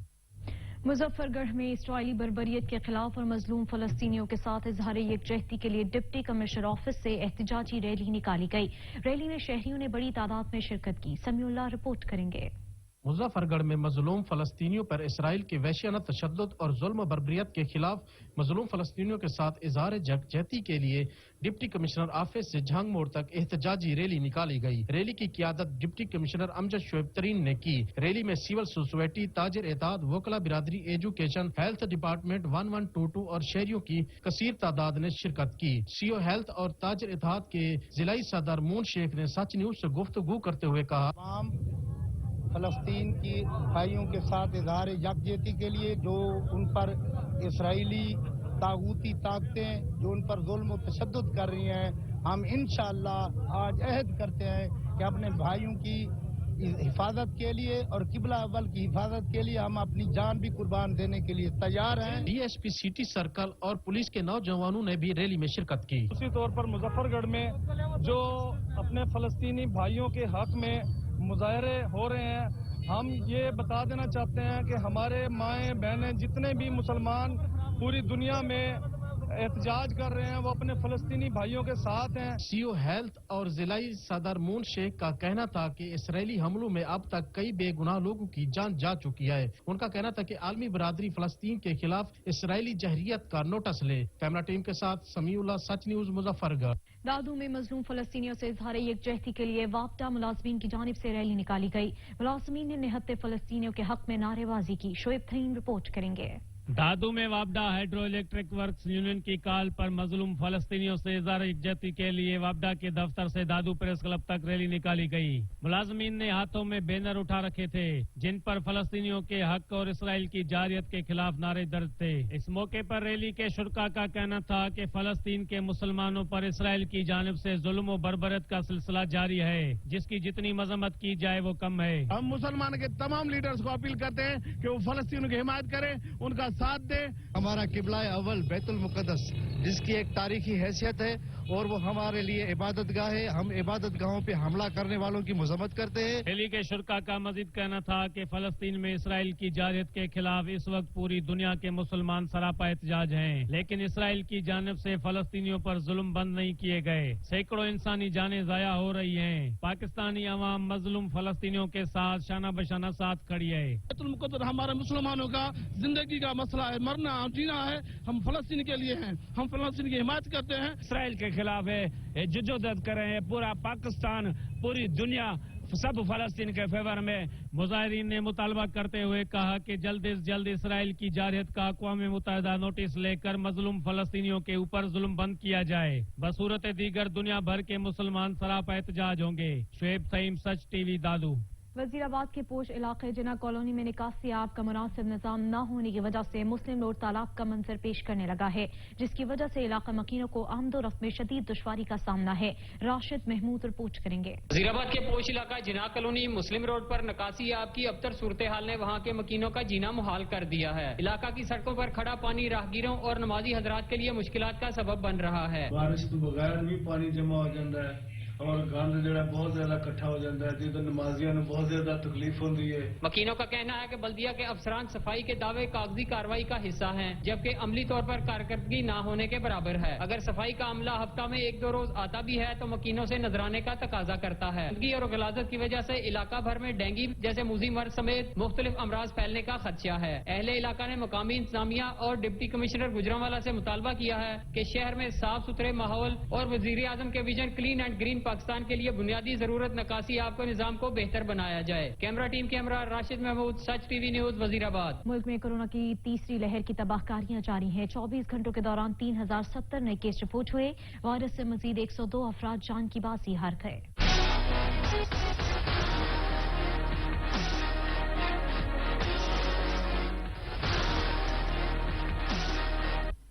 Speaker 1: مظفر گڑھ میں اسرائیلی بربریت کے خلاف اور مظلوم فلسطینیوں کے ساتھ اظہار یکجہتی کے لیے ڈپٹی کمشنر آفس سے احتجاجی ریلی نکالی گئی۔ ریلی میں شہریوں نے بڑی تعداد میں شرکت کی۔ سمیع اللہ رپورٹ کریں گے۔
Speaker 21: مظفر گڑھ میں مظلوم فلسطینیوں پر اسرائیل کے وحشیانہ تشدد اور ظلم و بربریت کے خلاف مظلوم فلسطینیوں کے ساتھ اظہار یکجہتی کے لیے ڈپٹی کمشنر آفس سے جھانگ موڑ تک احتجاجی ریلی نکالی گئی۔ ریلی کی قیادت ڈپٹی کمشنر امجد شعیب ترین نے کی۔ ریلی میں سول سوسائٹی، تاجر اتحاد، وکلا برادری، ایجوکیشن، ہیلتھ ڈپارٹمنٹ 1122 اور شہریوں کی کثیر تعداد نے شرکت کی۔ سی او ہیلتھ اور تاجر اتحاد کے ضلعی صدر مون شیخ نے سچ نیوز سے گفتگو کرتے ہوئے کہا،
Speaker 22: فلسطین کی بھائیوں کے ساتھ اظہار یکجہتی کے لیے جو ان پر اسرائیلی طاغوتی طاقتیں جو ان پر ظلم و تشدد کر رہی ہیں، ہم انشاءاللہ آج عہد کرتے ہیں کہ اپنے بھائیوں کی حفاظت کے لیے اور قبلہ اول کی حفاظت کے لیے ہم اپنی جان بھی قربان دینے کے لیے تیار ہیں۔
Speaker 21: D S P city circle اور پولیس کے نوجوانوں نے بھی ریلی میں شرکت کی۔
Speaker 23: اسی طور پر مظفر گڑھ میں جو اپنے فلسطینی بھائیوں کے حق میں مظاہرے ہو رہے ہیں، ہم یہ بتا دینا چاہتے ہیں کہ ہمارے مائیں بہنیں جتنے بھی مسلمان پوری دنیا میں احتجاج کر رہے ہیں وہ اپنے فلسطینی بھائیوں کے ساتھ ہیں۔
Speaker 21: سی او ہیلتھ اور ضلعی صدر مون شیخ کا کہنا تھا کہ اسرائیلی حملوں میں اب تک کئی بے گناہ لوگوں کی جان جا چکی ہے۔ ان کا کہنا تھا کہ عالمی برادری فلسطین کے خلاف اسرائیلی جارحیت کا نوٹس لے۔ کیمرہ ٹیم کے ساتھ سمیع اللہ، سچ نیوز، مظفر گڑھ۔
Speaker 1: دادو میں مظلوم فلسطینیوں سے اظہار یکجہتی کے لیے وابدہ ملازمین کی جانب سے ریلی نکالی گئی۔ ملازمین نے نہتے فلسطینیوں کے حق میں نعرے بازی کی۔ شعیب ترین رپورٹ کریں گے۔
Speaker 24: دادو میں وابدہ ہائیڈرو الیکٹرک ورکس یونین کی کال پر مظلوم فلسطینیوں سے اظہار یکجہتی کے لیے وابدہ کے دفتر سے دادو پریس کلب تک ریلی نکالی گئی۔ ملازمین نے ہاتھوں میں بینر اٹھا رکھے تھے جن پر فلسطینیوں کے حق اور اسرائیل کی جارحیت کے خلاف نعرے درج تھے۔ اس موقع پر ریلی کے شرکاء کا کہنا تھا کہ فلسطین کے مسلمانوں پر اسرائیل کی جانب سے ظلم و بربریت کا سلسلہ جاری ہے، جس کی جتنی مذمت کی جائے وہ کم ہے۔
Speaker 19: ہم مسلمان کے تمام لیڈرز کو اپیل کرتے ہیں کہ وہ فلسطینیوں کی حمایت کریں، ان کا साथ दे।
Speaker 10: हमारा किबला अव्वल बैतुल मुक़द्दस, जिसकी एक तारीखी हैसियत है और वो हमारे लिए इबादतगाह है। हम इबादतगाहों पे हमला करने वालों की मजम्मत करते हैं।
Speaker 24: रैली के शुरका का मजीद कहना था कि फलस्तीन में इसराइल की जारहियत के खिलाफ इस वक्त पूरी दुनिया के मुसलमान सरापा एहतजाज हैं, लेकिन इसराइल की जानिब से फलस्तीनियों पर जुल्म बंद नहीं किए गए। सैकड़ों इंसानी जानें जाया हो रही हैं। पाकिस्तानी अवाम मजलूम फलस्तीनियों के साथ शाना बशाना साथ खड़ी है।
Speaker 19: बैतुल मुक़द्दस हमारे मुसलमानों का जिंदगी का मसला है, मरना जीना है। हम फलस्तीन के लिए हैं, हम फलस्तीन की हिमायत करते हैं।
Speaker 24: इसराइल के खिलाफ है जद्दोजहद कर रहे हैं पूरा पाकिस्तान, पूरी दुनिया, सब फलस्तीन के फेवर में। मुजाहिरीन ने मुतालबा करते हुए कहा कि जल्द से जल्द इसराइल की जारहियत का अक़वाम मुत्तहिदा नोटिस लेकर मजलूम फलस्तीनियों के ऊपर जुल्म बंद किया जाए। बसूरत दीगर दुनिया भर के मुसलमान सरापा एहतजाज होंगे। शुएब सईम, सच टीवी, दादू।
Speaker 1: वजीराबाद के पोश इलाके जिना कॉलोनी में निकासी आब का मुनासिब निजाम न होने की वजह से मुस्लिम रोड तालाब का मंजर पेश करने लगा है, जिसकी वजह से इलाका मकीनों को आमदोरफ्त में शदीद दुश्वारी का सामना है। राशिद महमूद रिपोर्ट करेंगे।
Speaker 12: वजीराबाद के पोश इलाका जिना कॉलोनी मुस्लिम रोड पर निकासी आब की अबतर सूरत हाल ने वहाँ के मकीनों का जीना मुहाल कर दिया है। इलाका की सड़कों पर खड़ा पानी राहगीरों और नमाजी हजरात के लिए मुश्किलात का सबब बन रहा है।
Speaker 3: बारिश के बगैर भी पानी जमा हो जाता है और गंद जो बहुत ज्यादा इकट्ठा हो जाता है, जिस नमाजियों ने बहुत ज्यादा तकलीफ होती है।
Speaker 12: मकीनों का कहना है कि बल्दिया के अफसरान सफाई के दावे कागजी कार्रवाई का हिस्सा हैं, जबकि अमली तौर पर कारकर्दगी न होने के बराबर है। अगर सफाई का अमला हफ्ता में 1-2 रोज आता भी है तो मकीनों से नजराने का तकाजा करता है। गंदगी और गलाजत की वजह से इलाका भर में डेंगू जैसे मूजी मर्ज समेत मुख्तलिफ अमराज फैलने का खदशा है। अहले इलाका ने मकामी इंतजामिया और डिप्टी कमिश्नर गुजरांवाला से मुतालबा किया है कि शहर में साफ सुथरे माहौल और वजीर आजम के vision clean and green Pakistan के लिए बुनियादी जरूरत नकासी आपको निजाम को बेहतर बनाया जाए। कैमरा टीम के हमरा राशिद महमूद, सच टीवी न्यूज, वजीराबाद।
Speaker 1: मुल्क में कोरोना की तीसरी लहर की तबाहकारियां जारी हैं। 24 घंटों के दौरान 3070 नए केस रिपोर्ट हुए। वायरस से मजीद 102 अफराद जान की बाजी हार गए।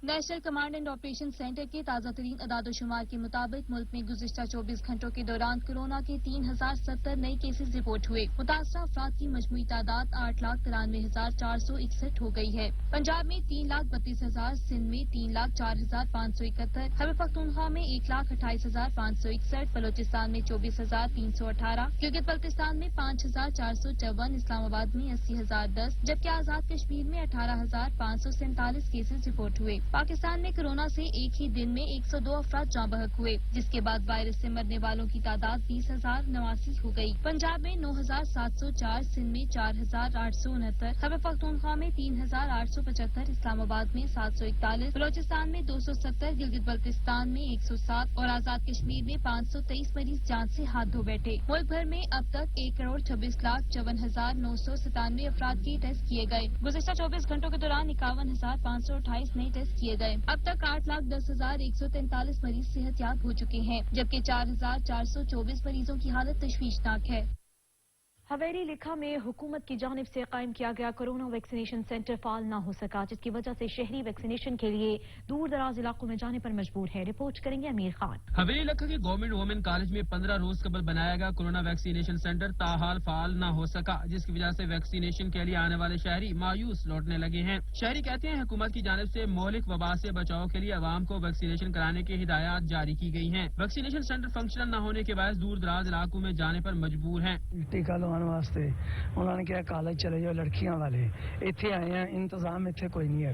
Speaker 4: National command and operation centre के ताज़ा तरीन अदाद-ओ-शुमार के मुताबिक मुल्क में गुज़िश्ता 24 घंटों के दौरान कोरोना के 3070 नए केसेस रिपोर्ट हुए। मुतासरा अफराद की मजमूई तादाद 8,93,461 हो गई है। पंजाब में 3,32,000, सिंध में 3,04,571, खैबर पख्तूनख्वा में 1,28,561, बलोचिस्तान में 24,318, गिलगित बल्तिस्तान में 5,454, इस्लामाबाद में 80,010, जबकि आजाद कश्मीर में 18,547 केसेस रिपोर्ट हुए। पाकिस्तान में कोरोना से एक ही दिन में 102 अफराद जाँ बहक हुए, जिसके बाद वायरस से मरने वालों की तादाद 20,089 हो गई। पंजाब में 9,704, सिंध में 4,869, खैबर पख्तूनख्वा में 3,875, इस्लामाबाद में 741, बलोचिस्तान में 270, गिलगित बल्तिस्तान में 107 और आजाद कश्मीर में 523 मरीज जान से हाथ धो बैठे। मुल्क भर में अब तक 1,26,54,997 अफराद के टेस्ट किए गए। गुज़िश्ता 24 घंटों के दौरान 51,528 नए टेस्ट किए गए। अब तक 8,10,143 मरीज सेहतयाब हो चुके हैं, जबकि 4,424 मरीजों की हालत तशवीशनाक है।
Speaker 1: हवेली लिखा में हुकूमत की जानिब से कायम किया गया कोरोना वैक्सीनेशन सेंटर फाल न हो सका, जिसकी वजह से शहरी वैक्सीनेशन के लिए दूर दराज इलाकों में जाने पर मजबूर है। रिपोर्ट करेंगे अमीर खान।
Speaker 2: हवेली इलाका के गवर्नमेंट वुमेन कॉलेज में 15 रोज कबल बनाया गया कोरोना वैक्सीनेशन सेंटर ताहाल फाल न हो सका, जिसकी वजह से वैक्सीनेशन के लिए आने वाले शहरी मायूस लौटने लगे हैं। शहरी कहते हैं हुकूमत की जानिब से मौलिक वबा से बचाव के लिए आवाम को वैक्सीनेशन कराने की हिदायत जारी की गई है। वैक्सीनेशन सेंटर फंक्शनल न होने के बाद दूर दराज इलाकों में जाने पर मजबूर है।
Speaker 6: टीका लगवाने वास्ते उन्होंने कहा कॉलेज चले जाओ लड़कियां वाले, इतने आए हैं, इंतजाम इतने कोई नहीं है,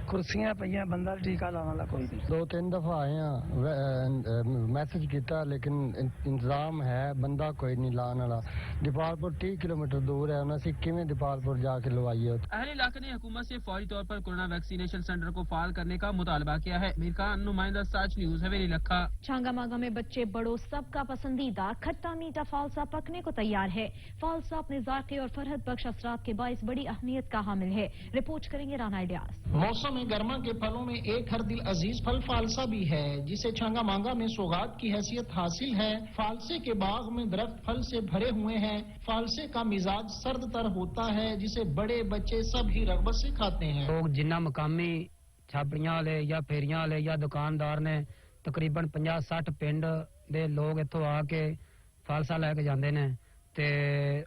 Speaker 6: कुर्सियां पईयां, बंदा टीका लाने वाला कोई नहीं।
Speaker 9: 2-3 दफा आए हैं, मैसेज किया लेकिन इंतजाम है, बंदा कोई नहीं लाने वाला। दीपालपुर 30 किलोमीटर दूर है, उन्हें किमें दीपालपुर जाके लवाइए।
Speaker 2: अहले इलाके ने हुकूमत से फौरी तौर पर कोरोना वैक्सीनेशन सेंटर को फाल करने का मुतालबा किया है। मीर खान, नुमाइंदा, सच न्यूज, हवेली लखा।
Speaker 1: छांगा मांगा में बच्चे बड़ों सबका पसंदीदा खट्टा मीठा फालसा पकने को तैयार है। फालसा अपने जायके और फरहत बख्श असरात के बाइस बड़ी अहमियत का हामिल है। रिपोर्ट करेंगे राना इलियास।
Speaker 25: मौसम गर्मा के फलों में एक हर दिल अजीज फल फालसा भी है, जिसे छांगा मांगा में सौगात की हैसियत हासिल है। फालसे के बाग में दरख्त फल से भरे हुए हैं। फालसे का मिजाज सर्द तर होता है, जिसे बड़े बच्चे सब ही रगबत से खाते हैं।
Speaker 26: लोग जिन्ना मकामी छापड़ियां वाले या फेरियां वाले या दुकानदार ने तकरीबन 50-60 पिंड दे लोग इत्थों आके फालसा लैके जाते हैं ते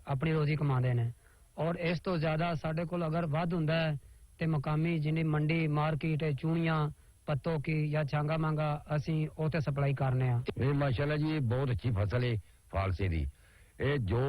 Speaker 26: अपनी रोजी कमाते हैं। और इस तो ज्यादा साडे कोल अगर वध हुंदा है ਤੇ ਮੁਕਾਮੀ ਜਿੰਨੀ ਮੰਡੀ ਮਾਰਕੀਟ ਚੂਣੀਆਂ ਪੱਤੋ ਕੀ ਜਾਂ ਛਾਂਗਾ ਮਾਂਗਾ ਅਸੀਂ ਉੱਥੇ ਸਪਲਾਈ ਕਰਨੇ ਆ।
Speaker 5: ਇਹ ਮਾਸ਼ਾਅੱਲਾ ਜੀ ਬਹੁਤ ਅੱਛੀ ਫਸਲ ਹੈ ਫਾਲਸੇ ਦੀ। ਇਹ ਜੋ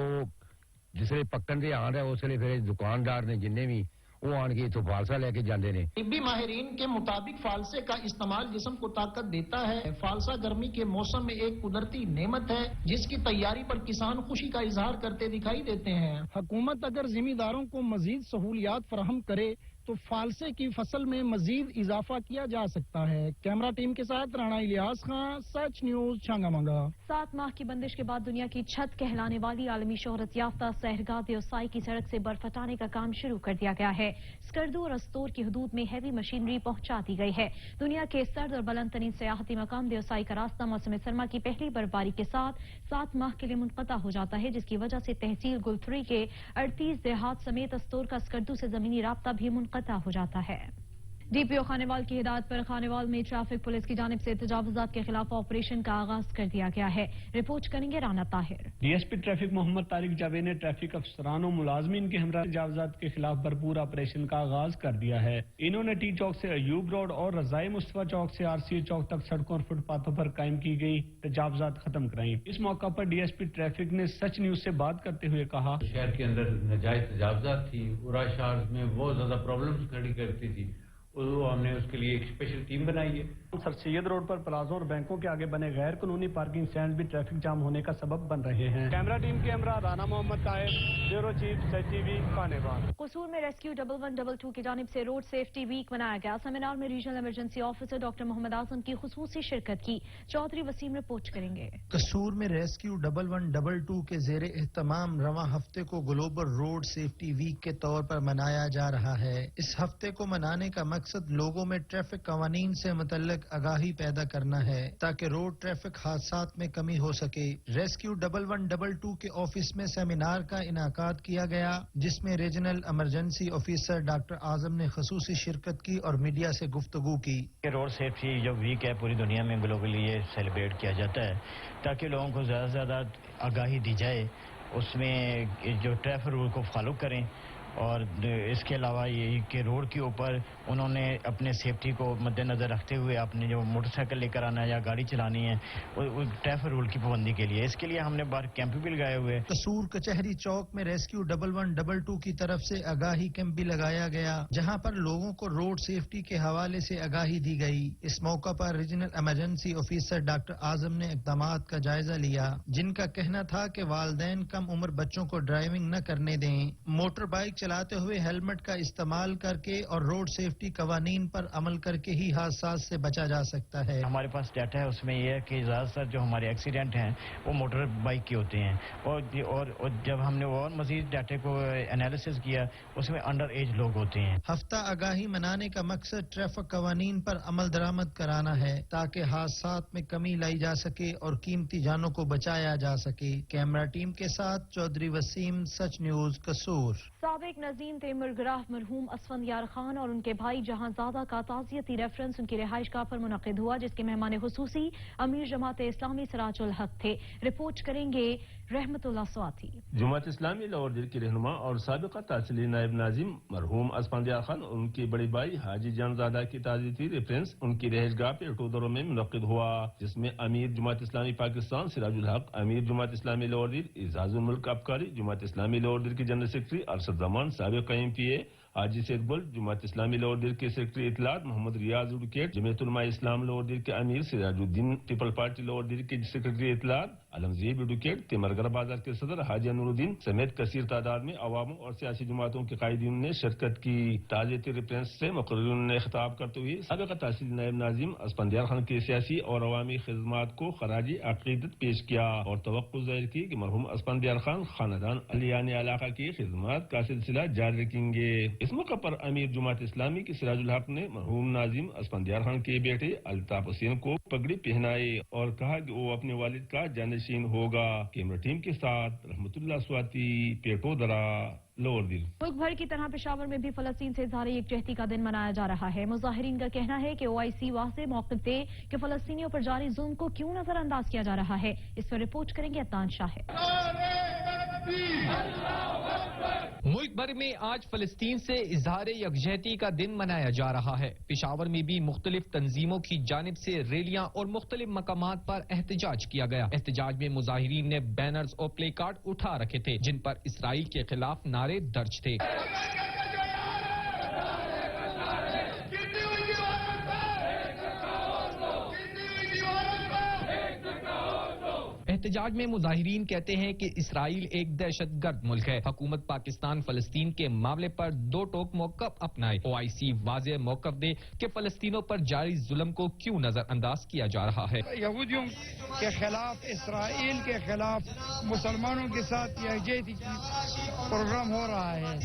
Speaker 5: ਜਿਸਲੇ ਪੱਕਣ ਦੇ ਆਣ ਰਿਹਾ ਉਸਲੇ ਫਿਰ ਦੁਕਾनदार ਨੇ जिन्ने भी वो आन के इथों फालसा लेके जाते हैं।
Speaker 25: तिब्बी माहिरीन के मुताबिक फालसे का इस्तेमाल जिस्म को ताकत देता है। फालसा गर्मी के मौसम में एक कुदरती नेमत है जिसकी तैयारी पर किसान खुशी का इजहार करते दिखाई देते हैं। हुकूमत अगर जिम्मेदारों को मजीद सहूलियात फराहम करे तो फालसे की फसल में मजीद इजाफा किया जा सकता है। कैमरा टीम के साथ राणा इलियास खान, सच न्यूज, छांगामांगा।
Speaker 1: 7 माह की बंदिश के बाद दुनिया की छत कहलाने वाली आलमी शोहरत याफ्ता सहरगाह देवसाई की सड़क से बर्फ हटाने का काम शुरू कर दिया गया है। स्कर्दू और अस्तोर की हदूद में हैवी मशीनरी पहुंचा दी गई है। दुनिया के सर्द और बुलंद तरीन सियाहती मकाम देवसाई का रास्ता मौसम सरमा की पहली बर्फबारी के साथ 7 माह के लिए मुनक़ता हो जाता है, जिसकी वजह से तहसील गुलथरी के 38 देहात समेत अस्तोर का स्कर्दू से जमीनी राब्ता भी मुनक़ता हो जाता है। डीपीओ खानेवाल की हिदायत पर खानेवाल में ट्रैफिक पुलिस की जानिब से तजावुजात के खिलाफ ऑपरेशन का आगाज कर दिया गया है। रिपोर्ट करेंगे राना ताहिर।
Speaker 7: डीएसपी ट्रैफिक मोहम्मद तारिक जावेद ने ट्रैफिक अफसरान और मुलाजमीन के हमरा तजावुजात के खिलाफ भरपूर ऑपरेशन का आगाज कर दिया है। इन्होंने टी चौक से अयूब रोड और रजाई मुस्तफा चौक से आरसी चौक तक सड़कों और फुटपाथों पर कायम की गई तजावुजात खत्म कराई। इस मौका पर डीएसपी ट्रैफिक ने सच न्यूज से बात करते हुए कहा,
Speaker 8: शहर के अंदर नाजायज तजावुजात थी, उरा शहर में बहुत ज्यादा प्रॉब्लम्स खड़ी करती थी, वो हमने उसके लिए एक स्पेशल टीम बनाई है।
Speaker 7: सर सैयद रोड पर प्लाजों और बैंकों के आगे बने गैर कानूनी पार्किंग स्टैंड भी ट्रैफिक जाम होने का सबब बन रहे हैं। कैमरा टीम के हमरा Rana Mohammad Tahir, bureau chief STV Khanewal.
Speaker 1: Kasur में रेस्क्यू 1112 की जानिब से रोड सेफ्टी वीक मनाया गया। सेमिनार में regional emergency officer doctor Mohammad Azam की खुसूसी शिरकत की। चौधरी वसीम रिपोर्ट करेंगे।
Speaker 11: कसूर में रेस्क्यू 1112 के जेर एहतमाम रवां हफ्ते को ग्लोबल रोड सेफ्टी वीक के तौर पर मनाया जा रहा है। इस हफ्ते को मनाने का मकसद लोगों में ट्रैफिक कवानीन से मुतल्लिक आगाही पैदा करना है ताकि रोड ट्रैफिक हादसात में कमी हो सके। रेस्क्यू 1112 के ऑफिस में सेमिनार का इनाकाद किया गया, जिसमें रीजनल इमरजेंसी ऑफिसर डॉक्टर आजम ने खसूसी शिरकत की और मीडिया से गुफ्तगू की।
Speaker 13: रोड सेफ्टी जो वीक है पूरी दुनिया में ग्लोबली ये सेलिब्रेट किया जाता है ताकि लोगों को ज़्यादा से ज़्यादा आगाही दी जाए, उसमें जो ट्रैफिक रूल को फॉलो करें। और इसके अलावा ये कि रोड के ऊपर उन्होंने अपने सेफ्टी को मद्देनजर रखते हुए अपने जो मोटरसाइकिल लेकर आना है या गाड़ी चलानी है ट्रैफिक रूल की पाबंदी के लिए, इसके लिए हमने बाहर कैंप भी लगाए हुए।
Speaker 11: कसूर कचहरी चौक में रेस्क्यू 1112 की तरफ से आगाही कैंप भी लगाया गया, जहां पर लोगों को रोड सेफ्टी के हवाले से आगाही दी गई। इस मौका पर रीजनल इमरजेंसी ऑफिसर डॉक्टर आजम ने इक़दामात का जायजा लिया, जिनका कहना था कि वालिदैन कम उम्र बच्चों को ड्राइविंग न करने दें, मोटर बाइक चलाते हुए हेलमेट का इस्तेमाल करके और रोड सेफ्टी कवानीन पर अमल करके ही हादसा से बचा जा सकता है।
Speaker 13: हमारे पास डाटा है, उसमें यह है कि ज्यादातर जो हमारे एक्सीडेंट हैं वो मोटर बाइक के होते हैं और जब हमने और मजीद डाटे को एनालिसिस किया उसमें अंडर एज लोग होते हैं।
Speaker 11: हफ्ता आगाही मनाने का मकसद ट्रैफिक कवानीन पर अमल दरामद कराना है ताकि हादसात में कमी लाई जा सके और कीमती जानों को बचाया जा सके। कैमरा टीम के साथ चौधरी वसीम, सच न्यूज, कसूर।
Speaker 1: साबिक नजीम तेमर गिराफ मरहूम असफंदियार खान और उनके भाई जहांजादा का ताज़ियती रेफरेंस उनकी रिहाइश गाह पर मुनक़िद हुआ, जिसके मेहमान खुसूसी अमीर जमात इस्लामी सिराजुल हक थे। रिपोर्ट करेंगे रहमतुल्लाह स्वाति।
Speaker 14: जमात इस्लामी लाहौर दिल के रहनुमा और साबिक़ा तहसीली नायब नाजिम मरहूम असफंदियार खान और उनके बड़े भाई हाजी जहांजादा की ताज़ियती रेफरेंस उनकी रिहाइश गाह पर टोदरों में मुनक़िद हुआ, जिसमें अमीर जमात इस्लामी पाकिस्तान सिराजुल हक, अमीर जमात इस्लामी लाहौर दिल इजाजुल मुल्क अबकारी, जमात इस्लामी लाहौर दिल के जनरल सेक्रेटरी अरशद जमान, साबिक़ MPA हाजी सैद बुल, जमात इस्लामी लाहौर दिल के सेक्रेटरी इतलात मोहम्मद रियाज एडवोकेट, जमीयत उलमा इस्लाम लाहौर दिल के अमीर सिराजुद्दीन, पीपल पार्टी लाहौर दिल के सेक्रेटरी इतलात अलमजीब एडवोकेट, तिमरगर बाजार के सदर हाजी नूरुद्दीन समेत कसीर तादाद में अवामों और सियासी जमातों के कायदीन ने शिरकत की। ताज़ियती रेफरेंस से मुक़र्रिरीन ने खिताब करते हुए साबिक़ा तहसीली नायब नाजिम असफंदियार खान की सियासी और अवामी खिदमत को खराजी अक़ीदत पेश किया और तवक्कुल ज़ाहिर की कि मरहूम असफंदियार खान खानदान अलियानी इलाका की खिदमत का सिलसिला जारी रखेंगे। इस मौके पर अमीर जमात इस्लामी की सिराजुल हक ने मरहूम नाजिम असफंदियार खान के बेटे अल्ताफ हुसैन को पगड़ी पहनाई और कहा कि वो अपने वालिद का जानशीन होगा। कैमरा टीम के साथ रहमतुल्लाह स्वाति, पेटोदरा, लाहौर दिल।
Speaker 1: मुल्क भर की तरह पेशावर में भी फलस्तीन से इज़हार यकजहती का दिन मनाया जा रहा है। मुजाहिरीन का कहना है कि OIC वाज़ेह मौक़िफ़ दे कि फलस्तीनियों पर जारी जुल्म को क्यों नजरअंदाज किया जा रहा है। इस पर रिपोर्ट करेंगे अदनान शाह।
Speaker 27: मुल्क
Speaker 15: بھر میں آج فلسطین سے اظہار یکجہتی کا دن منایا جا رہا ہے۔ پشاور میں بھی مختلف تنظیموں کی جانب سے ریلیاں اور مختلف مقامات پر احتجاج کیا گیا۔ احتجاج میں مظاہرین نے بینرز اور پلے کارڈ اٹھا رکھے تھے جن پر اسرائیل کے خلاف نعرے درج تھے۔ احتجاج میں مظاہرین کہتے ہیں کہ اسرائیل ایک دہشت گرد ملک ہے۔ حکومت پاکستان فلسطین کے معاملے پر دو ٹوک موقف اپنائے۔ OIC واضح موقف دے کہ فلسطینیوں پر جاری ظلم کو کیوں نظر انداز کیا جا رہا ہے۔
Speaker 16: یہودیوں کے خلاف، اسرائیل کے خلاف مسلمانوں کے ساتھ یکجہتی پروگرام ہو رہا ہے۔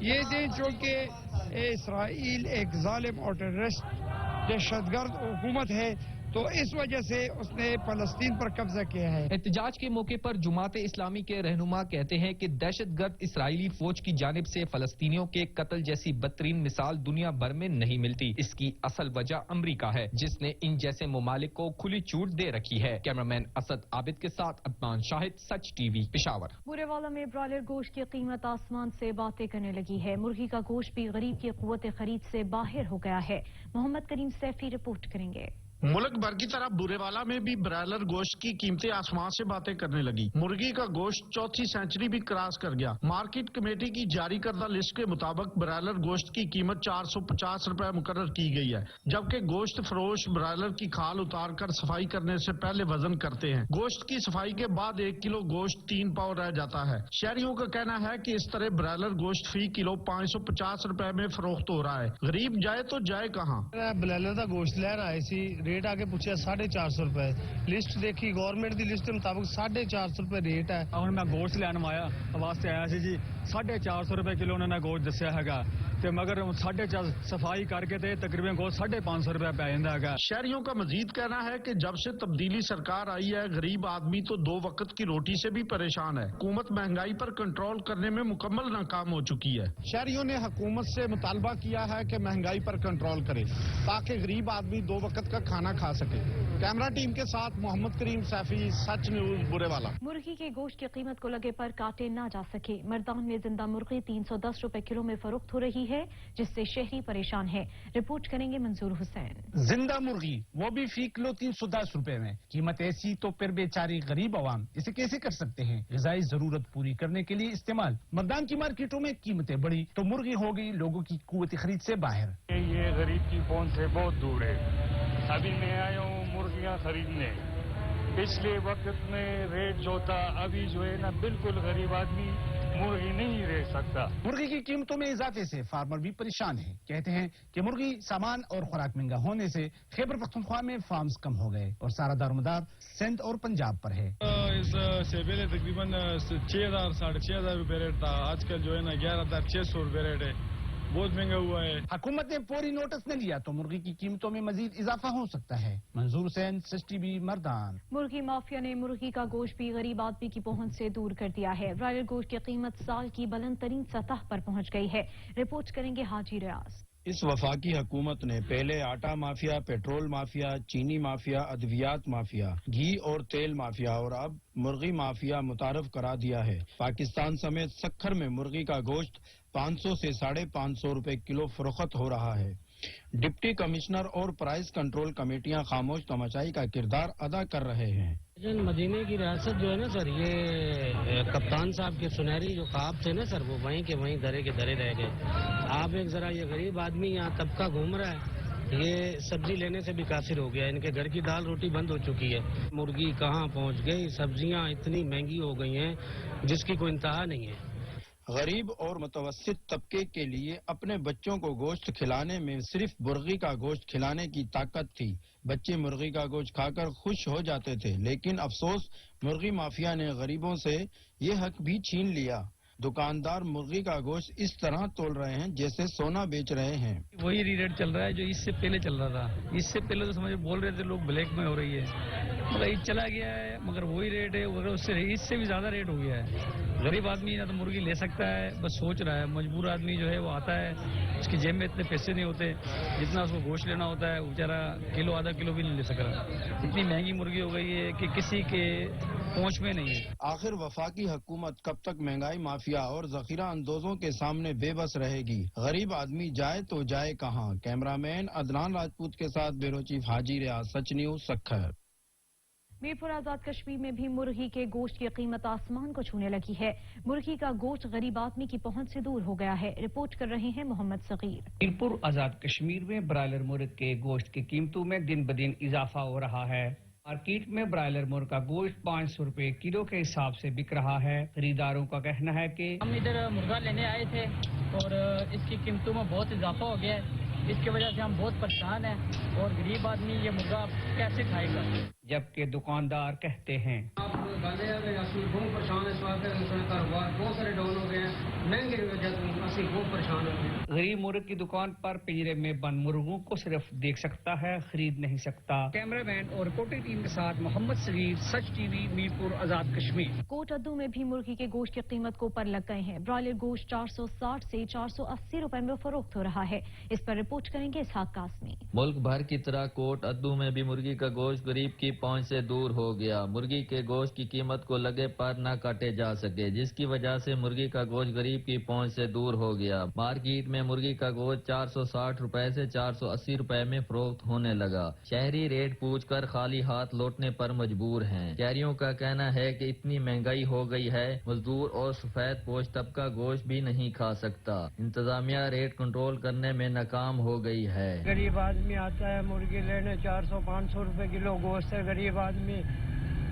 Speaker 16: یہ دن چونکہ اسرائیل ایک ظالم اور ٹیررسٹ دہشت گرد حکومت ہے تو اس وجہ سے اس نے فلسطین پر قبضہ کیا ہے۔
Speaker 15: احتجاج کے موقع پر جماعت اسلامی کے رہنما کہتے ہیں کہ دہشت گرد اسرائیلی فوج کی جانب سے فلسطینیوں کے قتل جیسی بدترین مثال دنیا بھر میں نہیں ملتی۔ اس کی اصل وجہ امریکہ ہے جس نے ان جیسے ممالک کو کھلی چھوٹ دے رکھی ہے۔ کیمرامین اسد عابد کے ساتھ عدنان شاہد، سچ ٹی وی، پشاور۔
Speaker 1: بورے والا میں برائلر گوشت کی قیمت آسمان سے باتیں کرنے لگی ہے۔ مرغی کا گوشت بھی غریب کی قوت خرید سے باہر ہو گیا ہے۔ محمد کریم سیفی رپورٹ کریں گے۔
Speaker 17: ملک بھر کی طرح بورے والا میں بھی برائلر گوشت کی قیمتیں آسمان سے باتیں کرنے لگی۔ مرغی کا گوشت چوتھی سینچری بھی کراس کر گیا۔ مارکیٹ کمیٹی کی جاری کردہ لسٹ کے مطابق برائلر گوشت کی قیمت 450 روپے مقرر کی گئی ہے، جبکہ گوشت فروش برائلر کی کھال اتار کر صفائی کرنے سے پہلے وزن کرتے ہیں۔ گوشت کی صفائی کے بعد 1 کلو گوشت 3 پاؤ رہ جاتا ہے۔ شہریوں کا کہنا ہے کہ اس طرح برائلر گوشت فی کلو 550 روپے میں فروخت ہو رہا ہے۔ غریب جائے تو جائے کہاں؟
Speaker 16: برائلر کا گوشت لے رہا ہے، ریٹ آگے پوچھا 450 روپے، لسٹ دیکھی گورنمنٹ دی لسٹ کے مطابق 450 روپے ریٹ ہے۔
Speaker 23: ہوں میں گوشت لینا آیا واسطے آیا سی جی 450 روپے کلو انہوں نے گوشت دسیا ہے تے مگر 450 صفائی کر کے تے تقریباً گوشت 550 روپے پی جاتا ہے۔
Speaker 17: شہریوں کا مزید کہنا ہے کہ جب سے تبدیلی سرکار آئی ہے غریب آدمی تو 2 وقت کی روٹی سے بھی پریشان ہے۔ حکومت مہنگائی پر کنٹرول کرنے میں مکمل ناکام ہو چکی ہے۔
Speaker 16: شہریوں نے حکومت سے مطالبہ کیا ہے کہ مہنگائی پر کنٹرول کرے تاکہ غریب آدمی 2 وقت کا کھانا کھا سکے۔ کیمرہ ٹیم کے ساتھ محمد کریم سیفی، سچ نیوز، بورے والا۔
Speaker 1: مرغی کے گوشت کی قیمت کو لگے پر کاٹے نہ جا سکے۔ مردان میں زندہ مرغی 310 روپے کلو میں فروخت ہو رہی ہے جس سے شہری پریشان ہے۔ رپورٹ کریں گے منظور حسین۔
Speaker 18: زندہ مرغی وہ بھی فی کلو 310 روپے میں، قیمت ایسی تو پھر بیچاری غریب عوام اسے کیسے کر سکتے ہیں؟ غذائی ضرورت پوری کرنے کے لیے استعمال۔ مردان کی مارکیٹوں میں قیمتیں بڑھی تو مرغی ہو گئی لوگوں کی قوت خرید سے باہر۔
Speaker 23: یہ غریب کی پہنچ سے بہت دور ہے۔ ابھی میں آیا ہوں مرغیاں خریدنے، پچھلے وقت میں ریٹ جو تھا ابھی جو ہے نا بالکل غریب آدمی مرغی نہیں رہ سکتا۔
Speaker 18: مرغی کی قیمتوں میں اضافے سے فارمر بھی پریشان ہیں۔ کہتے ہیں کہ مرغی سامان اور خوراک مہنگا ہونے سے خیبر پختونخوا میں فارمز کم ہو گئے اور سارا دارمدار سندھ اور پنجاب پر ہے۔
Speaker 23: اس سے پہلے تقریباً 6000 6500 روپے ریٹ تھا، آج کل جو ہے نا 11600 روپے ریٹ ہے، بہت مہنگا ہوا ہے۔
Speaker 18: حکومت نے فوری نوٹس نہ لیا تو مرغی کی قیمتوں میں مزید اضافہ ہو سکتا ہے۔ منظور حسین، سچ ٹی وی، مردان۔
Speaker 1: مرغی مافیا نے مرغی کا گوشت بھی غریب آدمی کی پہنچ سے دور کر دیا ہے۔ برائلر گوشت کی قیمت سال کی بلند ترین سطح پر پہنچ گئی ہے۔ رپورٹ کریں گے حاجی ریاض۔
Speaker 20: اس وفاقی حکومت نے پہلے آٹا مافیا، پیٹرول مافیا، چینی مافیا، ادویات مافیا، گھی اور تیل مافیا اور اب مرغی مافیا متعارف کرا دیا ہے۔ پاکستان سمیت سکھر میں مرغی کا گوشت 500 سے 550 روپے کلو فروخت ہو رہا ہے۔ ڈپٹی کمشنر اور پرائز کنٹرول کمیٹیاں خاموش تماشائی کا کردار ادا کر رہے ہیں۔
Speaker 26: مدینے کی ریاست جو ہے نا سر، یہ کپتان صاحب کے سنہری جو خواب تھے نا سر، وہ وہیں کے وہیں درے کے درے رہ گئے۔ آپ ایک ذرا یہ غریب آدمی یہاں طبقہ گھوم رہا ہے، یہ سبزی لینے سے بھی قاصر ہو گیا، ان کے گھر کی دال روٹی بند ہو چکی ہے۔ مرغی کہاں پہنچ گئی، سبزیاں اتنی مہنگی ہو گئی ہیں جس کی کوئی انتہا نہیں ہے۔
Speaker 20: غریب اور متوسط طبقے کے لیے اپنے بچوں کو گوشت کھلانے میں صرف مرغی کا گوشت کھلانے کی طاقت تھی۔ بچے مرغی کا گوشت کھا کر خوش ہو جاتے تھے، لیکن افسوس مرغی مافیا نے غریبوں سے یہ حق بھی چھین لیا۔ دکاندار مرغی کا گوشت اس طرح تول رہے ہیں جیسے سونا بیچ رہے ہیں۔
Speaker 23: وہی ریٹ چل رہا ہے جو اس سے پہلے چل رہا تھا۔ اس سے پہلے تو سمجھ بول رہے تھے لوگ بلیک میں ہو رہی ہے، مگر یہ چلا گیا ہے، مگر وہی ریٹ ہے، مگر اس سے بھی زیادہ ریٹ ہو گیا ہے۔ غریب آدمی نہ تو مرغی لے سکتا ہے، بس سوچ رہا ہے۔ مجبور آدمی جو ہے وہ آتا ہے، اس کی جیب میں اتنے پیسے نہیں ہوتے جتنا اس کو گوشت لینا ہوتا ہے، وہ بیچارہ کلو آدھا کلو بھی نہیں لے سک رہا۔ اتنی مہنگی مرغی ہو گئی ہے کہ کسی کے
Speaker 18: पहुंच में नहीं है।
Speaker 20: आखिर वफाकी हुकूमत कब तक महंगाई माफिया और जखीरा अंदोजों के सामने बेबस रहेगी? गरीब आदमी जाए तो जाए कहाँ? कैमरामैन अदनान राजपूत के साथ ब्यूरो चीफ हाजी रियाज, सच न्यूज, सक्खर।
Speaker 1: मीरपुर आजाद कश्मीर में भी मुर्गी के गोश्त की कीमत आसमान को छूने लगी है। मुर्गी का गोश्त गरीब आदमी की पहुंच से दूर हो गया है। रिपोर्ट कर रहे हैं मोहम्मद सगीर।
Speaker 3: मीरपुर आजाद कश्मीर में ब्रायलर मुर्ग के गोश्त की कीमतों में दिन ब दिन इजाफा हो रहा है। मार्केट में ब्रायलर मुर्ग का गोश्त 500 रुपए किलो के हिसाब से बिक रहा है। खरीदारों का कहना है कि
Speaker 10: हम इधर मुर्गा लेने आए थे और इसकी कीमतों में बहुत इजाफा हो गया है। इसकी वजह से हम बहुत परेशान हैं और गरीब आदमी ये मुर्गा कैसे खाएगा।
Speaker 3: जबकि दुकानदार कहते हैं गरीब मुर्ग की दुकान पर पिंजरे में बंद मुर्गों को सिर्फ देख सकता है, खरीद नहीं सकता। कैमरामैन और रिपोर्टिंग टीम के साथ मोहम्मद सगीर, सच टीवी, मीरपुर आजाद कश्मीर।
Speaker 1: कोट अद्दू में भी मुर्गी के गोश्त की कीमत को ऊपर लग गए हैं। ब्रॉयलर गोश्त 460 से 480 रुपए में फरोख्त हो रहा है। इस पर रिपोर्ट करेंगे इसहाक कासमी।
Speaker 19: मुल्क भर की तरह कोट अद्दू में भी मुर्गी का गोश्त गरीब की पहुंच से दूर हो गया। मुर्गी के गोश्त की कीमत को लगे पर न काटे जा सके, जिसकी वजह से मुर्गी का गोश्त गरीब की पहुंच से दूर हो गया। मार्केट में मुर्गी का गोश्त 460 रुपए से 480 रुपए में फरोख्त होने लगा। शहरी रेट पूछकर खाली हाथ लौटने पर मजबूर हैं। शहरियों का कहना है कि इतनी महंगाई हो गई है, मजदूर और सफेद पोश तबका गोश्त भी नहीं खा सकता। इंतजामिया रेट कंट्रोल करने में नाकाम हो गई है।
Speaker 10: गरीब आदमी आता है मुर्गी लेने, 400-500 रुपए किलो गोश्त है। गरीब आदमी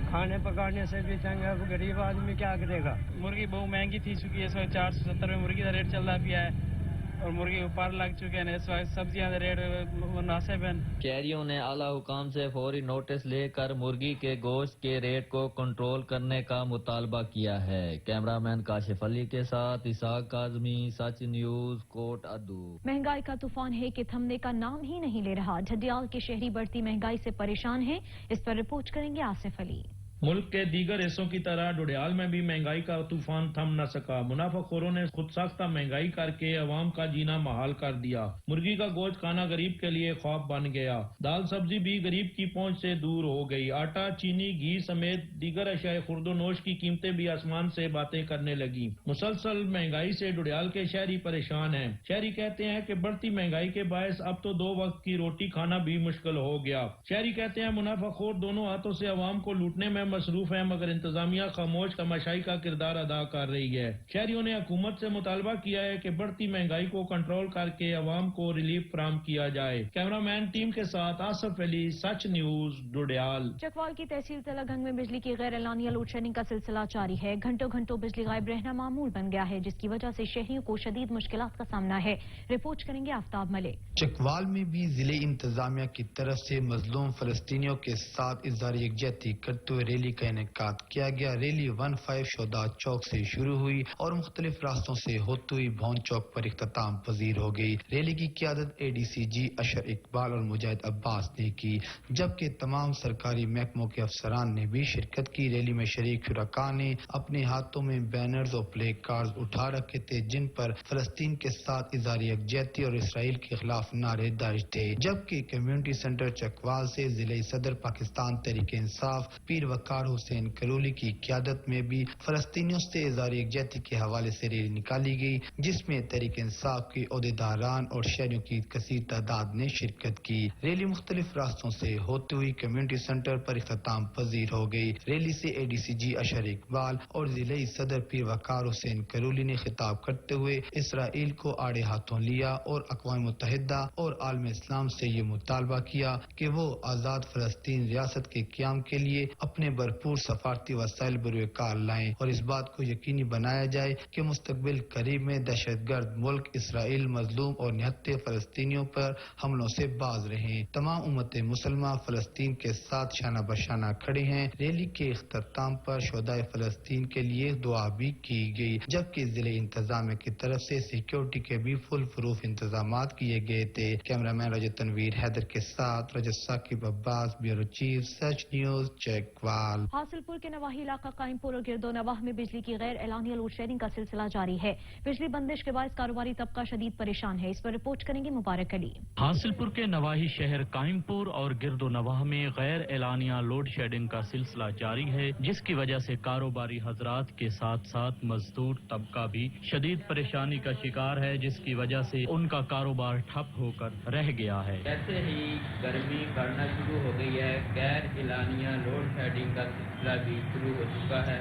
Speaker 10: खाने पकाने से भी तंग है। गरीब आदमी क्या करेगा। मुर्गी बहुत महंगी थी चुकी है। इस वक्त 470 में मुर्गी का रेट चल रहा पिया है और मुर्गी ऊपर लग चुके हैं। इस वक्त सब्जियां का रेट मुनासिब है।
Speaker 19: शहरियों ने आला हुकाम से फौरी नोटिस लेकर मुर्गी के गोश्त के रेट को कंट्रोल करने का मुतालबा किया है। कैमरामैन काशिफ अली के साथ इसहाक काजमी, सच न्यूज, कोट अद्दू।
Speaker 1: महंगाई का तूफान है कि थमने का नाम ही नहीं ले रहा। झडियाल के शहरी बढ़ती महंगाई से परेशान हैं। इस पर रिपोर्ट करेंगे आसिफ अली।
Speaker 21: मुल्क के दीगर हिस्सों की तरह डोडियाल में भी महंगाई का तूफान थम न सका। मुनाफाखोरों ने खुद साख्ता महंगाई करके अवाम का जीना महाल कर दिया। मुर्गी का गोश्त खाना गरीब के लिए ख्वाब बन गया। दाल सब्जी भी गरीब की पहुंच से दूर हो गई। आटा, चीनी, घी समेत दीगर अशाए खुर्दोनोश की कीमतें भी आसमान से बातें करने लगी। मुसलसल महंगाई से डोडियाल के शहरी परेशान हैं। शहरी कहते हैं कि बढ़ती महंगाई के बायस अब तो 2 वक्त की रोटी खाना भी मुश्किल हो गया। शहरी कहते हैं मुनाफाखोर दोनों हाथों से अवाम को लूटने में मसरूफ है, मगर इंतजामिया खामोश तमाशाई का किरदार अदा कर रही है। शहरियों ने हुकूमत से मुतालबा किया है कि बढ़ती महंगाई को कंट्रोल करके अवाम को रिलीफ फराहम किया जाए। कैमरामैन टीम के साथ आसिफ अली, सच न्यूज, डोडियाल।
Speaker 1: चकवाल की तहसील तलागंग में बिजली की गैर एलानिया लोड शेडिंग का सिलसिला जारी है। घंटों घंटों बिजली गायब रहना मामूल बन गया है, जिसकी वजह से शहरियों को शदीद मुश्किलात का सामना है। रिपोर्ट करेंगे आफ्ताब मलिक।
Speaker 22: चकवाल में भी जिले इंतजामिया की तरफ से मजलूम फलस्तीनियों के साथ इज़हार यकजहती करते हुए रैली का इनेकाद किया गया। रैली 15 शोदा चौक से शुरू हुई और मुख्तलिफ रास्तों से होती हुई भौन चौक पर इख्तिताम पजीर हो गई। रैली की क़ियादत ADCG अशर इकबाल और मुजाहिद अब्बास ने की, जबकि तमाम सरकारी महकमों के अफसरान ने भी शिरकत की। रैली में शरीक शुरका ने अपने हाथों में बैनर्स और प्ले कार्ड उठा रखे थे, जिन पर फलस्तीन के साथ इज़हार यकजहती और इसराइल के खिलाफ नारे दर्ज थे। जबकि कम्युनिटी सेंटर चकवाल से जिले सदर पाकिस्तान तहरीक इंसाफ पीर वकार हुसैन करोली की क़ियादत में भी फलस्तीनियों से इज़हार यकजहती के हवाले से रैली निकाली गई, जिसमें तहरीक इंसाफ के ओहदेदारान और शहरियों की कसीर तादाद ने शिरकत की। रैली मुख्तलिफ रास्तों से होती हुई कम्युनिटी सेंटर पर इख्तिताम पजीर हो गई। रैली से ADCG अशर इकबाल और जिले सदर पीर वकार हुसैन करोली ने खिताब करते हुए इसराइल को आड़े हाथों लिया और अक़वाम मुत्तहिदा और आलम इस्लाम से ये मुतालबा किया कि वो आज़ाद फलस्तीन रियासत के क़याम के लिए अपने भरपूर सफारती वसाइल बरूकार लाएं और इस बात को यकीनी बनाया जाए कि मुस्तकबिल करीब में दहशतगर्द मुल्क इसराइल मजलूम और निहत्ते फलस्तीनियों पर हमलों से बाज रहे। तमाम उम्मत मुसलमा फलस्तीन के साथ शाना बशाना खड़े हैं। रैली के इख्तिताम पर शोदाए फलस्तीन के लिए दुआ भी की गई, जबकि जिले इंतजामिया की तरफ से सिक्योरिटी के भी फुल प्रूफ इंतजाम किए गए थे। कैमरामैन रजत तनवीर हैदर के साथ रजत साकिब अब्बास, ब्यूरो चीफ, सच न्यूज, चकवाल। अस्पताल।
Speaker 1: हासिलपुर के नवाही इलाका कायमपुर और गिरदो नवाह में बिजली की गैर एलानिया लोड शेडिंग का सिलसिला जारी है। बिजली बंदिश के बाद कारोबारी तबका शदीद परेशान है। इस पर रिपोर्ट करेंगे मुबारक अली।
Speaker 21: हासिलपुर के नवाही शहर कायमपुर और गिरदो नवाह में गैर एलानिया लोड शेडिंग का सिलसिला जारी है, जिसकी वजह से कारोबारी हजरात के साथ साथ मजदूर तबका भी शदीद परेशानी का शिकार है, जिसकी वजह से उनका कारोबार ठप होकर रह गया है।
Speaker 19: जैसे ही गर्मी बढ़ना शुरू हो गई है, गैर एलानिया लोड शेडिंग का सिलसिला भी शुरू हो चुका है,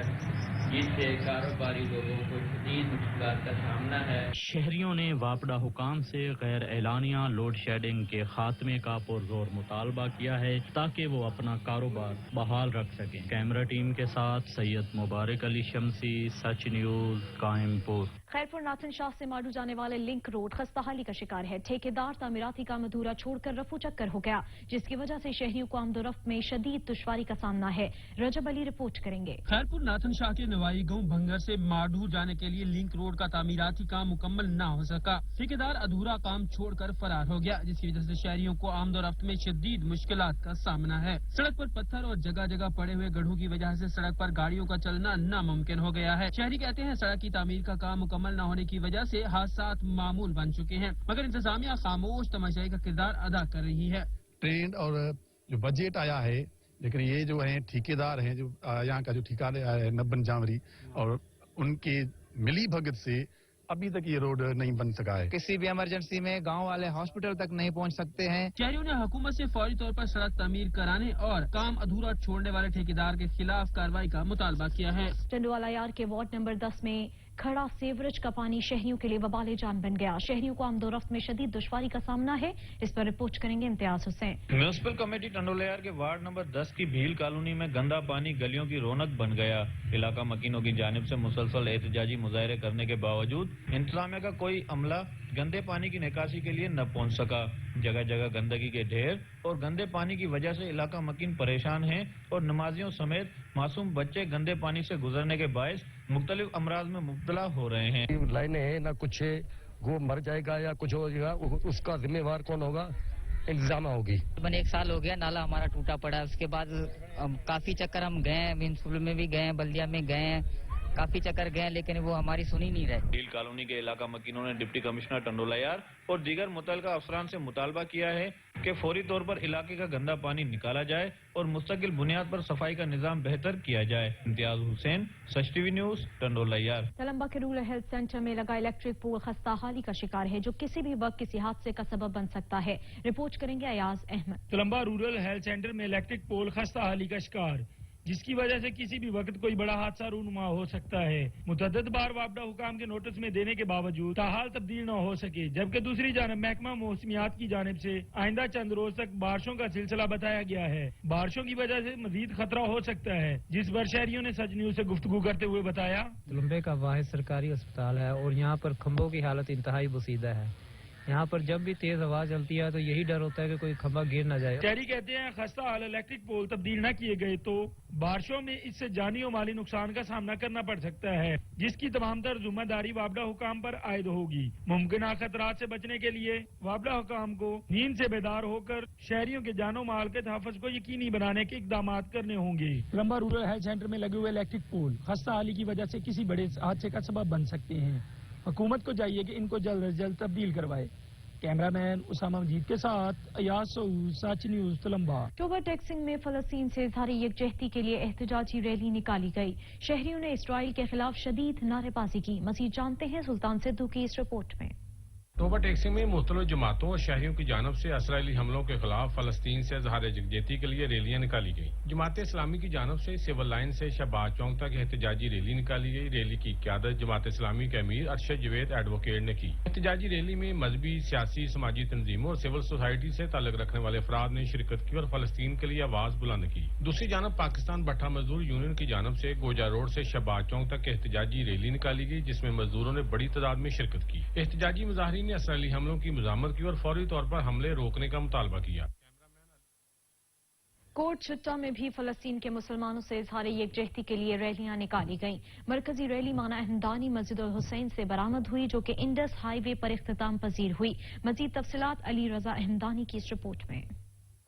Speaker 19: जिससे कारोबारी लोगों को शदीद मुश्किलात का सामना है।
Speaker 21: शहरियों ने वापडा हुकाम से गैर एलानिया लोड शेडिंग के खात्मे का पुरजोर मुतालबा किया है, ताकि वो अपना कारोबार बहाल रख सकें। कैमरा टीम के साथ सैयद मुबारक अली शमसी, सच न्यूज, कायमपुर।
Speaker 1: खैरपुर नाथन शाह से माडू जाने वाले लिंक रोड खस्ताहाली का शिकार है। ठेकेदार तामीराती काम अधूरा छोड़कर रफू चक्कर हो गया, जिसकी वजह से शहरियों को आमदोरफ्त में शदीद दुश्वारी का सामना है। रजब अली रिपोर्ट करेंगे।
Speaker 2: खैरपुर नाथन शाह के नवाई गांव भंगर से माडू जाने के लिए लिंक रोड का तामीराती काम मुकम्मल न हो सका। ठेकेदार अधूरा काम छोड़कर फरार हो गया, जिसकी वजह से शहरियों को आमदोरफ्त में शदीद मुश्किलात का सामना है। सड़क पर पत्थर और जगह जगह पड़े हुए गड्ढों की वजह से सड़क पर गाड़ियों का चलना नामुमकिन हो गया है। शहरी कहते हैं सड़क की तामीर का काम मुकम्मल न होने की वजह से हादसात मामूल बन चुके हैं, मगर इंतजामिया खामोश तमाशाई का किरदार अदा कर रही है।
Speaker 4: ट्रेंड और जो बजट आया है, लेकिन ये जो है ठेकेदार हैं, जो यहाँ का जो ठेकेदार है नब्बन जामरी, और उनके मिली भगत से अभी तक ये रोड नहीं बन सका है।
Speaker 6: किसी भी इमरजेंसी में गांव वाले हॉस्पिटल तक नहीं पहुंच सकते हैं।
Speaker 2: शहरियों ने हुकूमत से फौरी तौर पर सड़क तामीर कराने और काम अधूरा छोड़ने वाले ठेकेदार के खिलाफ कार्रवाई का मुतालबा किया है।
Speaker 1: चंदूवाला यार के वार्ड नंबर 10 में खड़ा सीवरेज का पानी शहरियों के लिए वबाले जान बन गया। शहरियों को आमदोरफ्त में शदीद दुश्वारी का सामना है। इस पर रिपोर्ट करेंगे इम्तियाज हुसैन।
Speaker 21: म्यूनिसिपल कमेटी टंडोलायार के वार्ड नंबर 10 की भील कॉलोनी में गंदा पानी गलियों की रौनक बन गया। इलाका मकीनों की जानिब से मुसलसल एहतजाजी मुजाहरे करने के बावजूद इंतजामिया का कोई अमला गंदे पानी की निकासी के लिए न पहुंच सका। जगह जगह गंदगी के ढेर और गंदे पानी की वजह से इलाका मकीन परेशान है और नमाजियों समेत मासूम बच्चे गंदे पानी से गुजरने के बायस मुख्तलिफ अमराज में मुब्तला हो रहे हैं।
Speaker 5: लाइनें है ना, कुछ वो मर जाएगा या कुछ हो जाएगा, उसका जिम्मेवार कौन होगा? इंतजाम होगी।
Speaker 9: मैंने 1 साल हो गया, नाला हमारा टूटा पड़ा है। उसके बाद काफी चक्कर हम गए, म्यूनिसिपल में भी गए, बल्दिया में गए, काफी चक्कर गए, लेकिन वो हमारी सुनी नहीं रहे।
Speaker 21: भील कॉलोनी के इलाका मकीनों ने डिप्टी कमिश्नर टंडोलायार और दीगर मुतल्लिका अफसरान से मुतालबा किया है कि फौरी तौर पर इलाके का गंदा पानी निकाला जाए और मुस्तकिल बुनियाद पर सफाई का निजाम बेहतर किया जाए। इम्तियाज हुसैन, सच टीवी न्यूज, टंडोलायार।
Speaker 1: तलम्बा के रूरल हेल्थ सेंटर में लगा इलेक्ट्रिक पोल खस्ताहाली का शिकार है, जो किसी भी वक्त किसी हादसे का सबब बन सकता है। रिपोर्ट करेंगे Ayaz Ahmed.
Speaker 23: Talamba rural health centre में इलेक्ट्रिक पोल खस्ताहाली का शिकार, जिसकी वजह से किसी भी वक्त कोई बड़ा हादसा रूनुमा हो सकता है। मुतअद्दिद बार वापडा हुकाम के नोटिस में देने के बावजूद ताहाल तब्दील न हो सके, जबकि दूसरी जानब महकमा मौसमियात की जानिब से आइंदा चंद रोज तक बारिशों का सिलसिला बताया गया है। बारिशों की वजह से मजीद खतरा हो सकता है, जिस पर शहरियों ने सच न्यूज से गुफ्तगू करते हुए बताया।
Speaker 12: तलम्बे का वाहिद सरकारी अस्पताल है और यहाँ पर खंभों की हालत इंतहाई बसीदा है। यहाँ पर जब भी तेज हवा चलती है तो यही डर होता है कि कोई खंभा गिर न जाए।
Speaker 23: शहरी कहते हैं खस्ता हाल इलेक्ट्रिक पोल तब्दील न किए गए तो बारिशों में इससे जानी और माली नुकसान का सामना करना पड़ सकता है, जिसकी तमाम तर जिम्मेदारी वापडा हुकाम पर आयद होगी। मुमकिन खतरात से बचने के लिए वापडा हुकाम को नींद से बेदार होकर शहरियों के जानो माल के तहफ़्फ़ुज़ को यकीनी बनाने के इक़दाम करने होंगे। तलम्बा रूरल हेल्थ सेंटर में लगे हुए इलेक्ट्रिक पोल खस्ता हाली की वजह से किसी बड़े हादसे का सबब बन सकते हैं। हुकूमत को चाहिए कि इनको जल्द अज जल्द तब्दील करवाए। कैमरामैन उसामा मजीद के साथ अयाज सऊद, सच न्यूज, तलम्बा।
Speaker 1: अक्टूबर टैक्सिंग में फलस्तीन से इज़हार यकजहती के लिए एहतजाजी रैली निकाली गई। शहरियों ने इसराइल के खिलाफ शदीद नारेबाजी की। मजीद जानते हैं सुल्तान सिद्धू की इस रिपोर्ट में।
Speaker 24: अक्टूबर टैक्सिंग में मुख्तलिफ जमातों और शहरियों की जानब से इसराइली हमलों के खिलाफ फलस्तीन से इज़हार यकजहती के लिए रैलियां निकाली गई। जमात इस्लामी की जानब से सिविल लाइन से शहबाज चौक तक एहतजाजी रैली निकाली गई। रैली की क़यादत जमात इस्लामी के अमीर अरशद जवेद एडवोकेट ने की। एहतजाजी रैली में मजहबी, सियासी, समाजी तंजीमों और सिविल सोसाइटी से ताल्लुक रखने वाले अफराद ने शिरकत की और फलस्तीन के लिए आवाज बुलंद की। दूसरी जानब पाकिस्तान भट्टा मजदूर यूनियन की जानब से गोजा रोड से शहबाज चौक तक एहतजाजी रैली निकाली गई, जिसमें मजदूरों ने बड़ी तादाद में शिरकत की। एहतजाजी मुजाहिरीन ने इसराइली हमलों की मज़म्मत की और फौरी तौर पर हमले रोकने का मुतालबा किया।
Speaker 1: कोट छिट्टा में भी फलस्तीन के मुसलमानों से इज़हार यकजहती के लिए रैलियां निकाली गईं। मरकजी रैली माना अहमदानी मस्जिद उल हुसैन से बरामद हुई, जो कि इंडस हाईवे पर इख्तिताम पजीर हुई। मजीद तफसीलात अली रजा अहमदानी की इस रिपोर्ट में।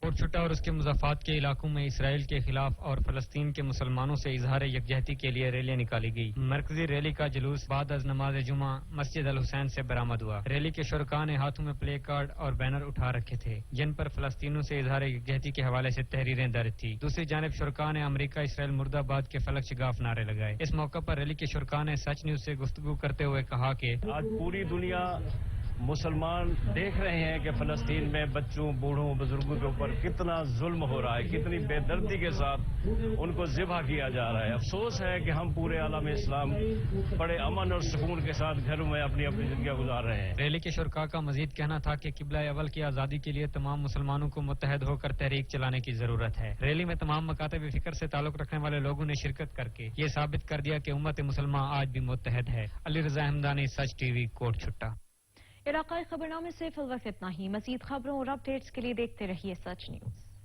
Speaker 7: کوٹ چھٹا اور اس کے مضافات کے علاقوں میں اسرائیل کے خلاف اور فلسطین کے مسلمانوں سے اظہار یکجہتی کے لیے ریلیاں نکالی گئی۔ مرکزی ریلی کا جلوس بعد از نماز جمعہ مسجد الحسین سے برآمد ہوا۔ ریلی کے شرکاء نے ہاتھوں میں پلے کارڈ اور بینر اٹھا رکھے تھے جن پر فلسطینیوں سے اظہار یکجہتی کے حوالے سے تحریریں درج تھی۔ دوسری جانب شرکاء نے امریکہ اسرائیل مرد آباد کے فلک شگاف نعرے لگائے۔ اس موقع پر ریلی کے شرکاء نے سچ نیوز سے گفتگو کرتے ہوئے کہا کہ
Speaker 8: آج پوری دنیا مسلمان دیکھ رہے ہیں کہ فلسطین میں بچوں، بوڑھوں، بزرگوں کے اوپر کتنا ظلم ہو رہا ہے، کتنی بے دردی کے ساتھ ان کو ذبح کیا جا رہا ہے۔ افسوس ہے کہ ہم پورے عالم اسلام بڑے امن اور سکون کے ساتھ گھروں میں اپنی زندگیاں گزار رہے ہیں۔
Speaker 7: ریلی کے شرکاء کا مزید کہنا تھا کہ قبلہ اول کی آزادی کے لیے تمام مسلمانوں کو متحد ہو کر تحریک چلانے کی ضرورت ہے۔ ریلی میں تمام مکاتب فکر سے تعلق رکھنے والے لوگوں نے شرکت کر کے یہ ثابت کر دیا کہ امت مسلمہ آج بھی متحد ہے۔ علی رضا احمدانی، سچ ٹی وی، کوٹ چھٹا۔
Speaker 1: علاقائی خبرنامے سے فی الوقت اتنا ہی۔ مزید خبروں اور اپ ڈیٹس کے لیے دیکھتے رہیے سچ نیوز۔